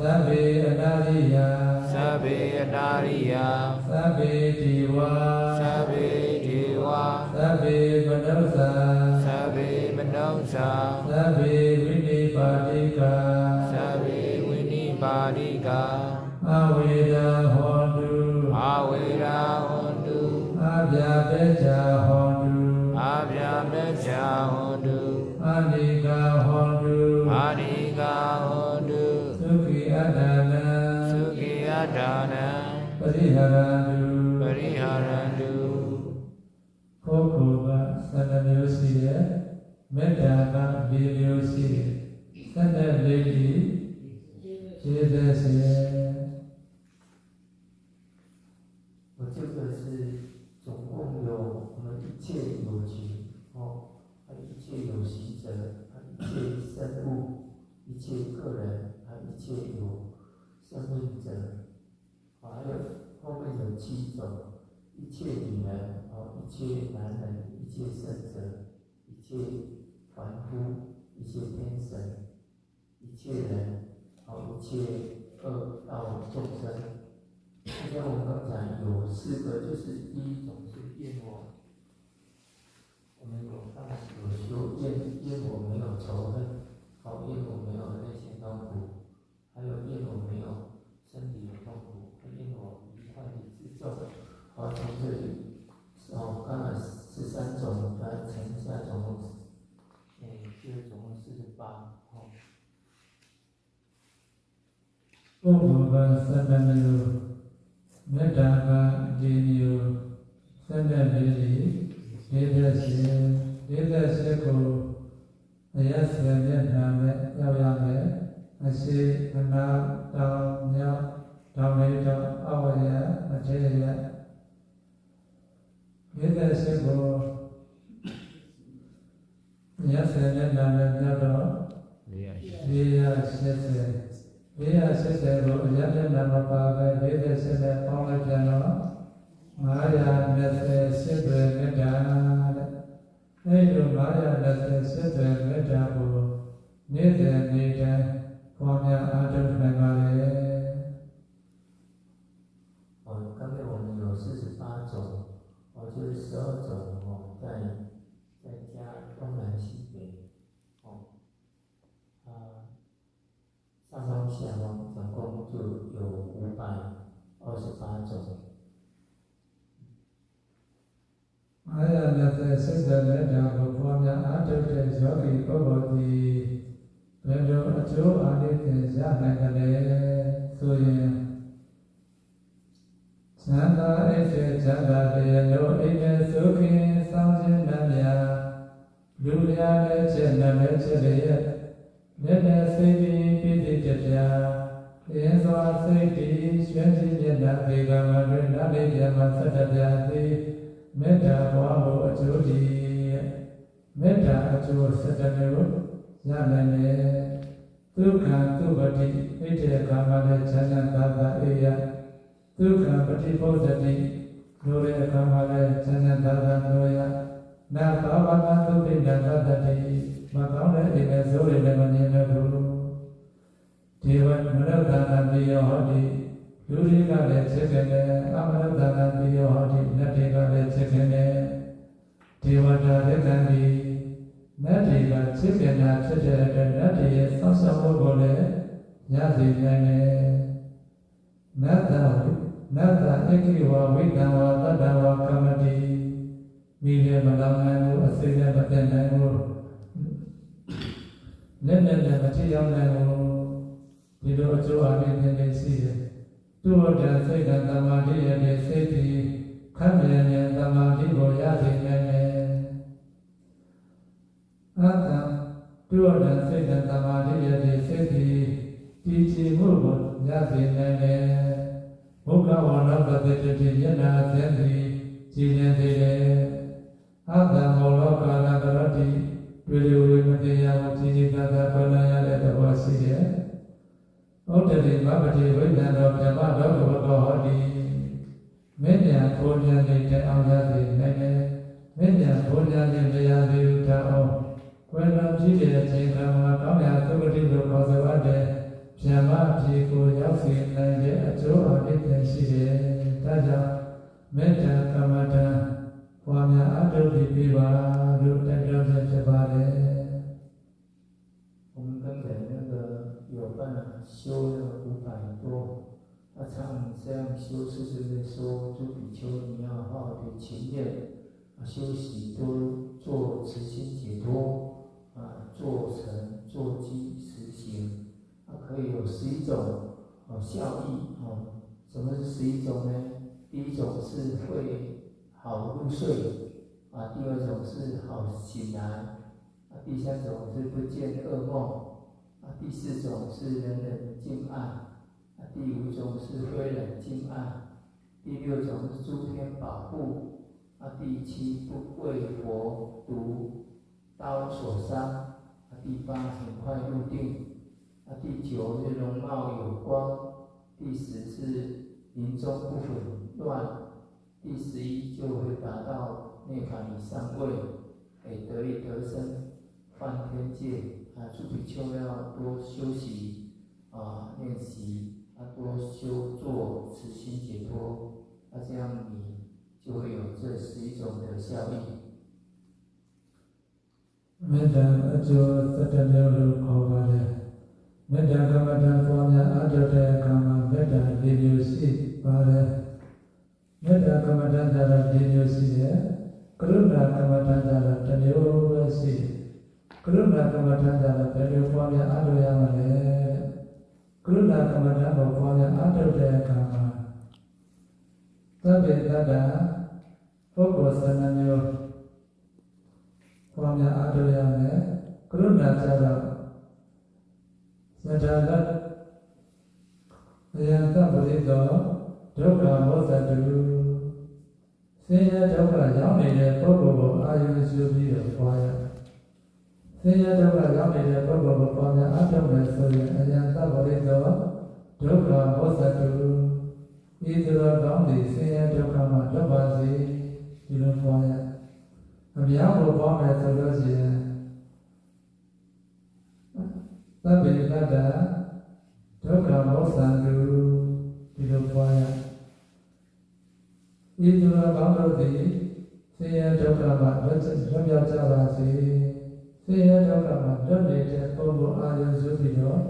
သဗ္ဗေအနာရိယသဗ္ဗေအတာရိယသဗ္ဗေဒီဝသဗ္ဗေဒေဝသဗ္ဗေမနုဿာသဗ္ဗေမနုဿာသဗ္ဗေဝိနိပါတိကာသဗ္ဗေဝိနိပါတိကာအဝေရာဟောတုအဝေရာဟောတုအဗျာပေဇာဟောတုအဗျာပေဇာဟောတုအနိကာဟောတုအနိကာဟောတုသုခိအတ္တနံသုခိအတ္တနံပရိဟာရတုပရိဟာရတု ပုဂ္ဂိုလ်က12မျိုးရှိတယ်မေတ္တာက4မျိုးရှိတယ်14ဒီကျေးဇူးရှင် 我这个是总共有我们一切有情哦，还有一切有习者，还有一切生物，一切个人，还有一切有生命者，还有后面有7种，一切女人哦，一切男人，一切圣者，一切凡夫，一切天神，一切人，哦，一切恶道众生。就像我们刚才有4个，就是第一种是厌我，我们有当然有修厌我没有仇恨，好厌我没有内心痛苦，还有厌我没有身体的痛苦，厌我愉快的自重。好，从这里哦，刚才13种，来乘一下总共，就是总共48。好。ပုဂ္ဂိုလ်က12မျိုးမေတ္တာက4မျိုး14ဒီ48ကိုအယဆယ်မျက်နှာနဲ့ရောက်ရမယ်အရှိအနာတောင်မြောက်တောင်လေးတောင်အဝရအထေရ48ကိုအယဆယ်မျက်နှာနဲ့ရောက်တော့480ကိုအယတနာမပါပဲ48နဲ့ပေါင်းလိုက်ပြန်တော့528ပဲမေတ္တာတဲ့အဲ့လို528ပဲမေတ္တာကိုနေ့စဉ်နေ့တိုင်းပွားများအားထုတ်နိုင်ပါလေ刚才我们有48种，就是12种在加东南西北，上方下方总共就有528种。528မေတ္တာကိုပွားများအားထုတ်တဲ့ယောဂီပုဂ္ဂိုလ်သည်ဘယ်လိုအကျိုးအာနိသင်ရနိုင်ကြလဲဆိုရင်သံဃာအိစေဇာတာတေနောအိမေသုခိသောင်းခြင်းနမြာလူရလည်းချက်လည်းချက်ရဲ့မေတ္တာစိတ်ပြီးပိဋိတ္တရာအင်းစွာစိတ်ပြီးရွှင်စီမျက်နှာပေကမှာတွင်နားလေးပြမှာ17ပြာသည်မေတ္တာပွားဖို့အကျိုးတည်းမေတ္တာအကျိုး17မျိုးရနိုင်တယ်ဒုက္ခသုပတိဣတေကာမလည်းချမ်းသာသာအေယဒုက္ခပฏิပုဒ္ဒတိလိုတဲ့အခါမှာလည်းချမ်းသာသာလိုရနာဘာဝနာသုတိတသတ္တိမကောင်းတဲ့အိမ်နဲ့ဇိုးတွေလည်းမမြင်တော့ဘူးဒီဝမနုဿာနာပိယောဟောတိလူတွေကလည်းချက်ခင်တယ်အမနုဿာနာပိယောဟောတိနတ်တွေကလည်းချက်ခင်တယ်ဒေဝတာလက်ခံပြီးနတ်တွေကချက်ခင်တာဖြစ်တဲ့အတွက်နတ်တွေရဲ့ဆောက်ရှောက်မှုကိုလည်းရစေနိုင်တယ်နတ်တာဧကိဝဝိတံဝသတ္တဝကမ္မတိမိလည်းမလောင်နိုင်ဘူးအစိလည်းမပြတ်နိုင်ဘူးလက်နဲ့လည်းမထိရောက်နိုင်ဘူးဒီလိုအကျိုးအမြင်နဲ့ရှိတယ်သူ့တန်စိတ်တန်သမာဓိရဲ့စိတ်ဒီခမ်းမြန်မြန်သမာဓိကိုရစေနိုင်တယ်အာသံသူ့တန်စိတ်တန်သမာဓိရဲ့စိတ်ဒီတည်ကြည်မှုကိုရစေနိုင်တယ်ဘုရားဝါဒပတိတိယနာသင်္တိကြည်လင်စေတယ်အာသံမောလောကာလကရတိတွေ့ရဝိမတရားကိုကြည်ကြည်သာသာပြောနိုင်ရတဲ့သဘောရှိတယ်ဩတ္တတိမပတိဝိသံတော်ဓမ္မတော်ဘဂဝဟောတိမင်းညာဘုံညာနေတဲ့အောင်ရစေနိုင်တယ်မင်းညာဘုံညာနေတရားစေဥတအောင်ကွယ်လွန်ဖြစ်တဲ့အချိန်ကမှာကောင်းရာသုဂတိလိုခေါ်ဆိုအပ်တဲ့ဗြဟ္မပြေကိုရောက်စေနိုင်တဲ့အကျိုးအမြတ်ရှိတယ်။ဒါကြောင့်မေတ္တာကမ္မဋ္ဌာန်းပွားများအထုတ်ပြီးပါလို့တိုက်တွန်းချက်ဖြစ်ပါတယ်။ 我们刚才那个有办修了500多，他常这样修是说朱比丘你要好好的勤练休息，多做慈心解脱做成做机实行。可以有11种效益什么是11种呢？第一种是会好入睡，第二种是好醒来，第三种是不见噩梦，第四种是人人敬爱，第五种是非人敬爱，第六种是诸天保护，第七不为佛毒刀所伤，第八很快入定，第九是容貌有光，第十是临终不混乱，第11就会达到涅槃以上位，得以得生梵天界。诸比丘要多修习练习，多修做慈心解脱，这样你就会有这11种的效益。မေတ္တာအကျိုး17မျိုးလို့ခေါ်ပါတယ်။မေတ္တာကမ္မဋ္ဌာန်းပွားများအားထုတ်တဲ့အခါမှာမေတ္တာ၄မျိုးရှိပါတယ်။မေတ္တာကမ္မဋ္ဌာန်းကြတော့၄မျိုးရှိတယ်။ကရုဏာကမ္မဋ္ဌာန်းကြတော့တစ်မျိုးပဲရှိတယ်။ကရုဏာကမ္မဋ္ဌာန်းကြတော့ဘယ်လိုပွားများအားထုတ်ရမလဲ။ကရုဏာကမ္မဋ္ဌာန်းကိုပွားများအားထုတ်တဲ့အခါမှာသဗ္ဗေတ္တပုဂ္ဂိုလ်12မျိုးပွားများအားထုတ်ရမယ်ကရုဏာကြတော့သတ္တလတ်အယံတပရိသောဒုက္ခမောသတုဆင်းရဲဒုက္ခရောက်နေတဲ့ပုဂ္ဂိုလ်ကိုအာရုံပြုပြီးတော့ပွားရဆင်းရဲဒုက္ခရောက်နေတဲ့ပုဂ္ဂိုလ်ကိုပွားများအားထုတ်မယ်ဆိုရင်အယံတပရိသောဒုက္ခမောသတုဤသူတော်ကောင်းသည်ဆင်းရဲဒုက္ခမှလွတ်ပါစေဒီလိုပွားရအများကိုပွားမယ်ဆိုလို့ရှိရင်သဗ္ဗေတ္တဒုက္ခမောသတုဒီလိုပွားရဤသူတော်ကောင်းတို့သည်ဆင်းရဲဒုက္ခမှလွတ်မြောက်ကြပါစေဆင်းရဲဒုက္ခမှလွတ်နေတဲ့ပုဂ္ဂိုလ်အာရုံပြုပြီးတော့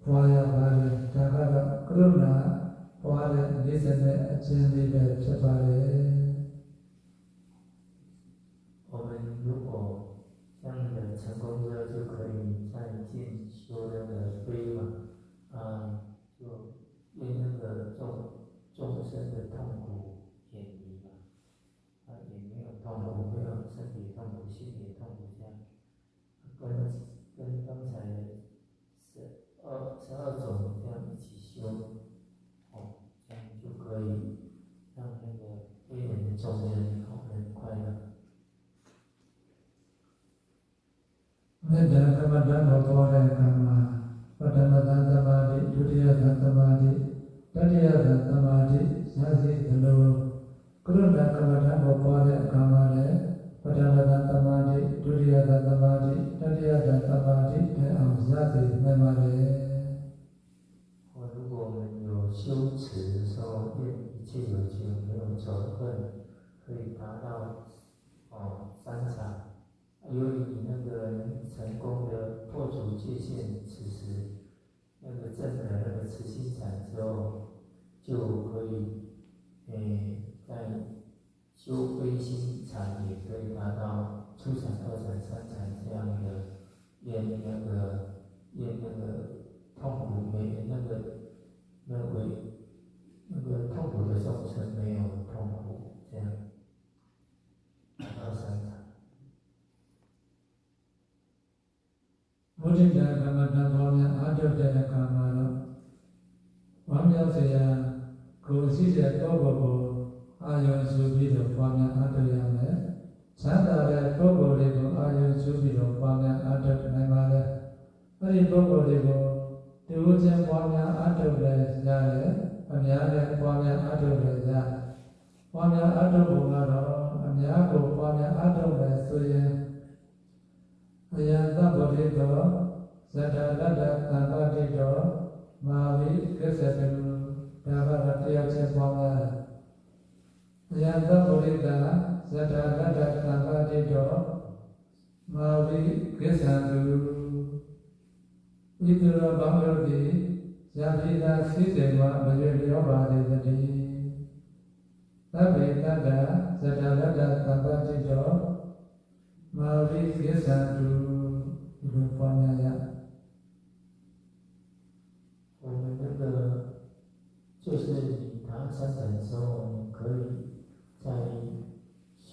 ပွားရပါလေဒါကတော့ကရုဏာပွားတဲ့နေစနဲ့အချင်းလေးပဲဖြစ်ပါလေ我们如果这样的成功之后，就可以再进修那个飞嘛，就为那个众生的痛苦远离嘛，也没有痛苦，没有身体痛苦、心理痛苦这样，跟刚才12种这样一起修，这样就可以让那个非人的众生很快乐。မေတ္တာကမ္မဋ္ဌာန်းကိုပွားတဲ့အခါမှာပထမသံသမာဓိဒုတိယသံသမာဓိတတိယသံသမာဓိရရှိသလိုကရုဏာကမ္မဋ္ဌာန်းကိုပွားတဲ့အခါမှာလည်းပထမသံသမာဓိဒုတိယသံသမာဓိတတိယသံသမာဓိနဲ့အောင်ရရှိနိုင်ပါလေ如果我们有修持的时候，愿一切有情没有仇恨，可以达到3场。由于你那个成功的破除界限，此时那个证得那个慈心禅之后，就可以在修悲心禅也可以达到初禅、2禅、3禅这样的验那个痛苦没那个痛苦的众生没有痛苦，这样达到3禅。ဘုဒ္ဓကမ္မဋ္ဌာန်းပေါ်များအားထုတ်တဲ့အခါမှာတော့ဝမ်းမြောက်စရာကိုယ်ရှိတဲ့ပုဂ္ဂိုလ်ကိုအာရုံပြုပြီးတော့ပွားများအားထုတ်ရမယ်။ချမ်းသာတဲ့ပုဂ္ဂိုလ်တွေကိုအာရုံပြုပြီးတော့ပွားများအားထုတ်နိုင်ပါလေ။အဲဒီပုဂ္ဂိုလ်တွေကိုတူချင်းပွားများအားထုတ်လည်းရတယ်။အများနဲ့ပွားများအားထုတ်လည်းရတယ်။ပွားများအားထုတ်ဖို့ကတော့အများကိုပွားများအားထုတ်လည်းဆိုရင်အယံသဗ္ဗရိတောဇတလတ္တသံဃတိတောမာဝိကိစ္စတုဒါကတော့တရားချင်းပွားများအယံသဗ္ဗရိတဇတလတ္တသံဃတိတောမာဝိကိစ္စတုဤသူတော်ကောင်းတို့သည်ယပိသာစိစေမှာမရွေလျောပါစေတည်းသဗ္ဗေတ္တဇတလတ္တသံဃတိတောမာဝိကိစ္စတုဒီပွားများရ我们那个就是你达3禅之后，你可以再修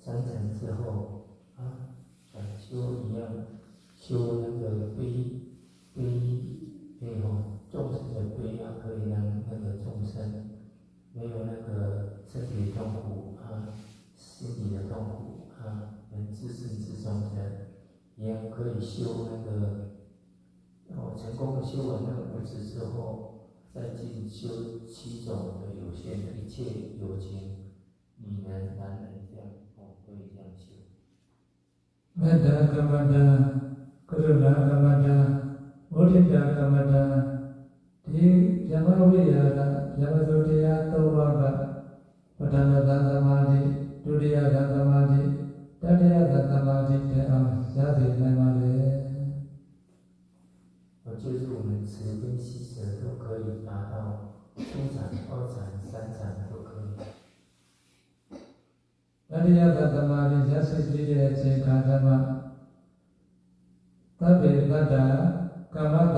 3层之后啊，修一样，修那个悲众生的悲啊，可以让那个众生没有那个身体痛苦啊，心理的痛苦啊，能自信自重的，一样可以修那个。成功修完那个5支之后，再进修7种的有限的一切有情，女人、男人这样，可以这样修。မေတ္တာကမ္မဋ္ဌာန်းကရုဏာကမ္မဋ္ဌာန်းမုဒိတာကမ္မဋ္ဌာန်းဒီယမဝိရာကယမသုတရား3ပါးကပထမသသမာဓိဒုတိယသသမာဓိတတိယသသမာဓိတဲ့အောင်ရသည်နိုင်ပါလေ就是我们慈悲喜舍都可以达到初禅、2禅、3禅都可以。တတိယသတ္တမရိရရှိကြည့်တဲ့အချိန်ခါဓမ္မသဗ္ဗေတ္တကာမတ္တ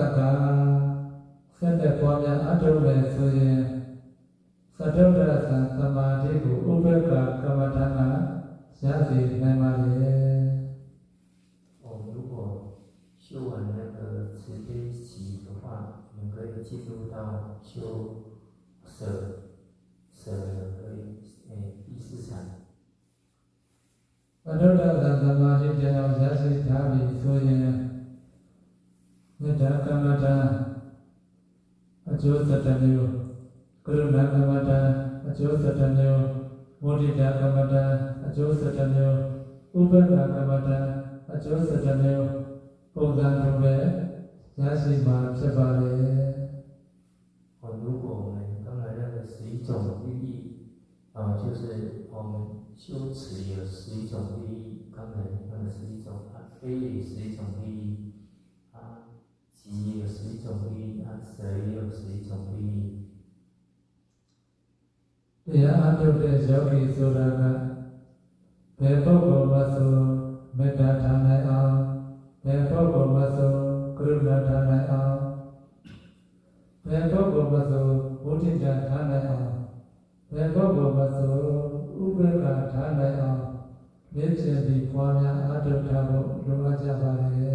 ဆက်တဲ့ပွားများအထုံးမယ်ဆိုရင်သတ္တုဒ္ဒသသမာဓိကိုဥပ္ပကကမ္မဋ္ဌာန်းကရစေနိုင်ပါလေ如果修完那个慈悲喜的话，我们可以进入到修舍可以第4禅。သတ္တုဒ္ဒသသမာဓိတရားရရှိထားပြီဆိုရင်မေတ္တာကမ္မဋ္ဌာန်းအကျိုး7မျိုးကရုဏာကမ္မဋ္ဌာန်းအကျိုး7မျိုးမုဒိတာကမ္မဋ္ဌာန်းအကျိုး7မျိုးဥပ္ပကကမ္မဋ္ဌာန်းအကျိုး7မျိုးပုံစံလိုပဲရရှိမှာဖြစ်ပါလေ如果我们刚才那个11种利益就是我们修持有11种利益，刚才那个11种悲也11种利益喜也有11种利益舍也有11种利益。တရားအထုတ်တဲ့ယောဂီဆိုတာကဘယ်ပုဂ္ဂိုလ်မှဆိုမေတ္တာထားနိုင်အောင်ဘယ်ပုဂ္ဂိုလ်မှဆိုကရုဏာထားနိုင်အောင်ဘယ်ပုဂ္ဂိုလ်မှဆိုမုဒိတာထားနိုင်အောင်ဘယ်ပုဂ္ဂိုလ်မှဆိုဥပ္ပကထားနိုင်အောင်လေ့ကျင့်ပြီးပွားများအထုတ်ထားဖို့လိုအပ်ကြပါလေ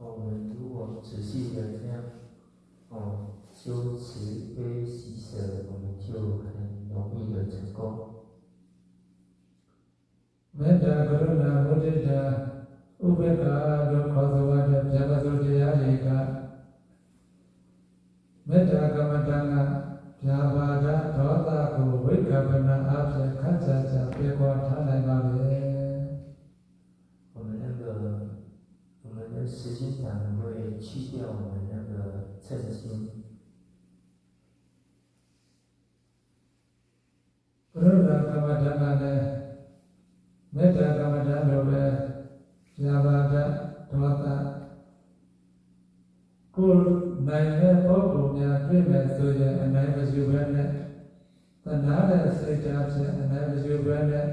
我们如果仔细的这样修慈悲喜舍，我们就很容易的成功。မေတ္တာကရုဏာမုဒိတာဥပ္ပကတို့ခေါ်ဆိုရတဲ့ဗျာပစုတရားတွေကမေတ္တာကမ္မဋ္ဌာန်းကဗျာပါဒဒေါသကိုဝိကပ္ပနာအဖြစ်ခန့်ချချပြေခွာထားနိုင်ပါလေ我们的实心禅会去掉我们那个嗔心。ကရုဏာကမ္မဋ္ဌာန်းကလည်းမေတ္တာကမ္မဋ္ဌာန်းလိုပဲဗျာပါဒဒေါသကိုယ်နိုင်တဲ့ပုဂ္ဂိုလ်များတွေ့မဲ့ဆိုရင်အနိုင်မယူဘဲနဲ့သနာတဲ့စိတ်ဓာတ်ဖြင့်အနိုင်မယူဘဲနဲ့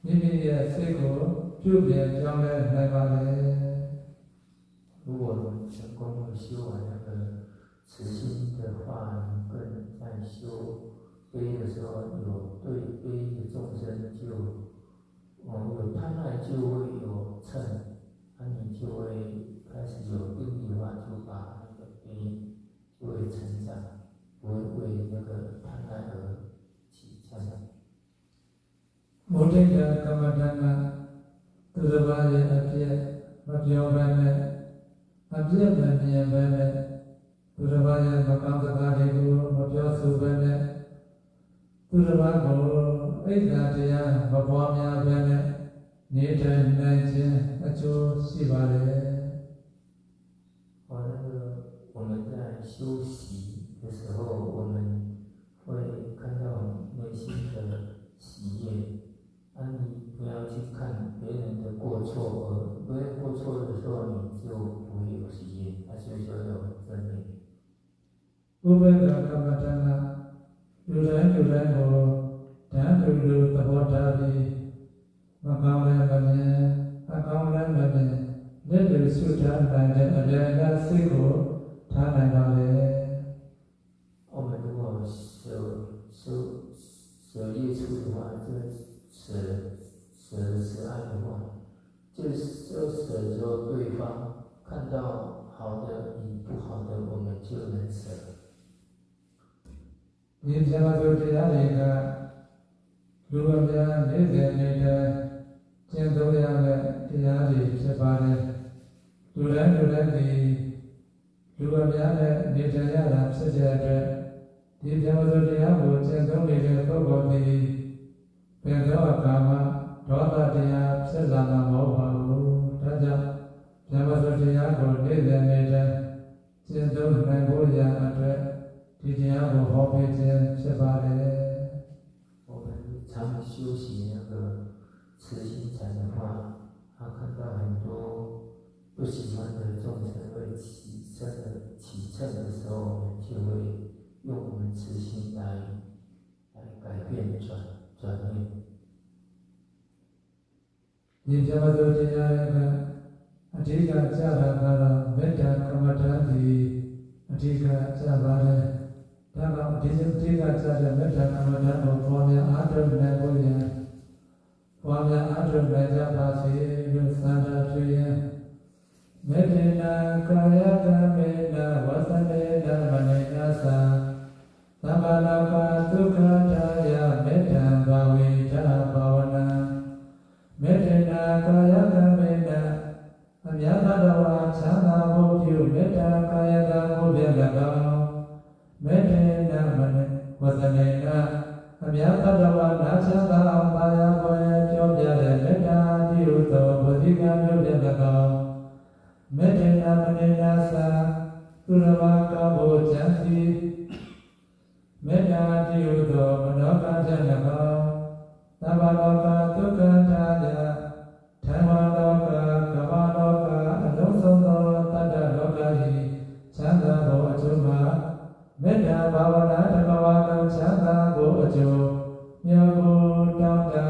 မိမိရဲ့စိတ်ကိုပြုပြင်ပြောင်းလဲနိုင်ပါလေ如果我们成功的修完那个慈心的话，跟在修悲的时候，有对悲的众生就有贪爱，就会有嗔，你就会开始有定力的话，就把那个悲就会成长，不会为那个贪爱而起嗔。မုဒိတာကမ္မဋ္ဌာန်းကသူတစ်ပါးရဲ့အဖြစ်မပြောဘဲနဲ့အပြည့်မမြင်ပဲနဲ့သူတစ်ပါးရဲ့မကောင်းစကားတွေကိုမပြောဆိုပဲနဲ့သူတစ်ပါးကိုအိဋ္ဌာတရားမပွားများပဲနဲ့နေထိုင်နိုင်ခြင်းအကျိုးရှိပါလေ我们在修习的时候，我们会看到内心的喜悦。你不要去看别人的过错，别人过错的时候，你就不会有喜悦，所以说有正面。ဥပ္ပကကမ္မဋ္ဌာန်းကလူတိုင်းကိုတန်းတူလူသဘောထားပြီးမကောင်းတဲ့မမြင်အကောင်းတဲ့မမြင်လက်တွေဆုထားနိုင်တဲ့အလယ်ကစိတ်ကိုထားနိုင်ပါလေ我们如果舍业处的话，就舍爱的话，就舍说对方看到好的与不好的，我们就能舍。你像我做这样的一个，如果我们没在那个见到这样的这样的是吧呢？如然的，如果我们的没这样的是这样的。ဒီပြောဆိုတရားကိုကျင့်သုံးနေတဲ့ပုဂ္ဂိုလ်သည်ဘယ်တော့အခါမှဒေါသတရားဖြစ်လာမှာမဟုတ်ပါဘူး။ဒါကြောင့်ပြောဆိုတရားကိုနေ့စဉ်နေ့တိုင်းကျင့်သုံးနိုင်ဖို့ရအတွက်ဒီတရားကိုဟောပေးခြင်းဖြစ်ပါတယ်။ 我们常修习那个慈心禅的话，他看到很多不喜欢的众生会起嗔的时候，我们就会用我们慈心来改变转念。ဒီပြောဆိုတရားရဲ့အဓိကကြတာကတော့မေတ္တာကမ္မဋ္ဌာန်းဒီအဓိကကြပါတယ်။ဒါကြောင့်ဒီအဓိကကြတဲ့မေတ္တာကမ္မဋ္ဌာန်းကိုပေါ်များအားထုတ်နိုင်ဖို့ရပေါ်များအားထုတ်နိုင်ကြပါစေလို့ဆန္ဒပြုရင်မေတ္တာကာယကမေတ္တာဝသနေတမနိနာသသမ္မာလောကဒုက္ခထာယမေတ္တာဘာဝေတဘာဝနာမေတ္တာကာယကမေတ္တာအမြတ်တော်ဝါချမ်းသာဖို့ပြုမေတ္တာကာယကဖို့ပြ၎င်းမေတ္တာမနိဝသနေတအမြတ်တော်ဝါနာချမ်းသာအောင်ပါရပွဲပြောပြတဲ့မေတ္တာပြုသောဘုဒ္ဓကမျိုးပြ၎င်းမေတ္တာမနိနာသသူရဝကဘုဇံစီမေတ္တာပြုသောမနောကပြ၎င်းသဗ္ဗလောကဒုက္ခထာယဓမ္မလောကကမ္မလောကအလုံးစုံသောတတ္တလောက၏ချမ်းသာသောအကျိုးမှာမေတ္တာဘာဝနာဓမ္မဝါဒချမ်းသာသောအကျိုးမြောကိုတောင်းတာ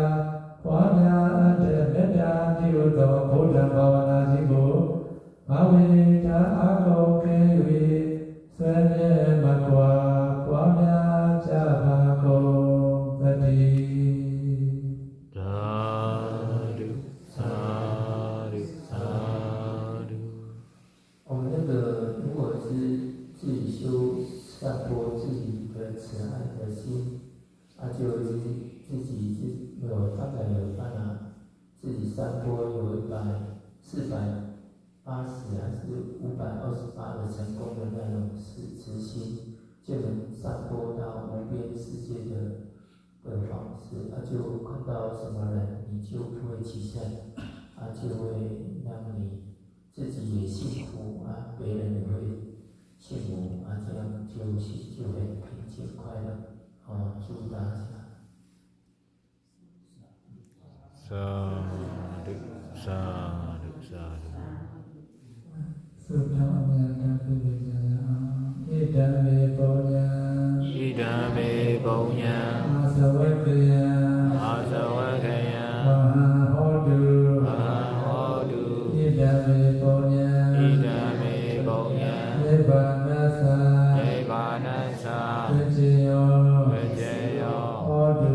ပွားများအပ်တဲ့မေတ္တာပြုသောဘုဒ္ဓဘာဝနာကြီးကိုဘာဝေတာအကုန်ကဲ၍ဆွေမြဲမကွာပွားများကြပါကုန်သတည်း我们那个如果是自己修散播自己的慈爱的心，就是自己有大概有办法自己散播有480还是528的成功的那种慈心，就能散播到无边世界的方式，就看到什么人你就不会起嗔，就会让你自己也幸福别人也会幸福这样就会平静快乐祝大家。သာဓုသာဓုသာဓု သုတ္တအမြတ်တပိပိယံဣဒံမေပုံညံ ဣဒံမေပုံညံ အာသဝကယံ အာသဝကယံ မဟာဟောတု မဟာဟောတု ဣဒံမေပုံညံ ဣဒံမေပုံညံ နိဗ္ဗာနသ နိဗ္ဗာနသ ဝိဇ္ဇယော ဝိဇ္ဇယော ဟောတု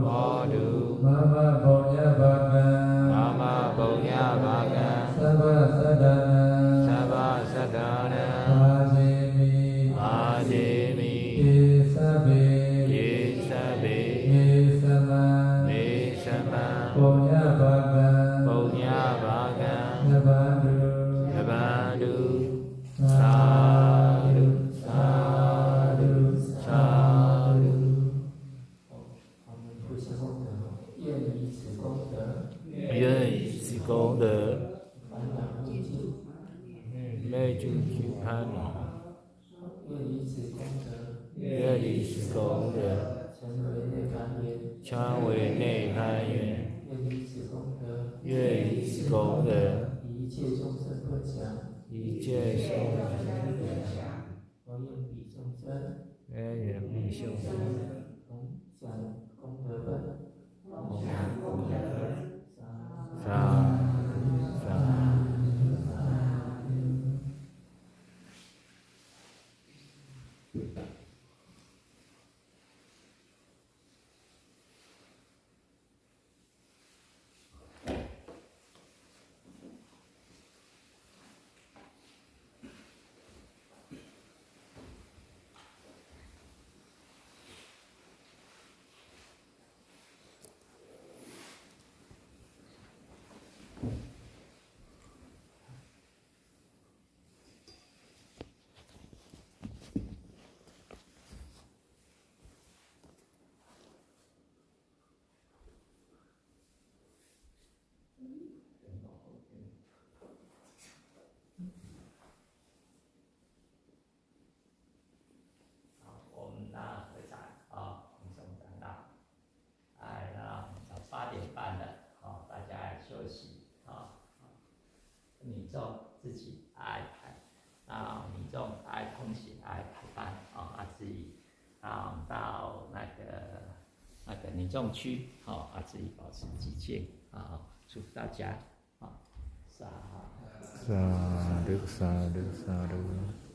ဟောတု မမပုံညဘာကံ မမပုံညဘာကံ သဗ္ဗသတ္တနံ သဗ္ဗသတ္တနံ အာဇေမိ အာဇေမိ ဧသဗ္ဗေ ယေသဗ္ဗေ မေသမံ မေသမံ ပုံညဘာကံ ပုံညဘာကံ နဗန္တု ယဗန္တု သာဓုသာဓုသာဓု我们不是功德，愿以此功德愿以此功德烦恼无尽，灭诸诸烦恼，愿以此功德愿以此功德成为内观缘，成为内攀缘，愿以此功德愿以此功德以一切众生分享，一切众生分享，我愿彼众生愿人必修福，同享功德分。同享功德分。三သာသာ众自己来民众来通行来排班至于到那个民众区至于保持寂静祝福大家萨萨德萨德萨德。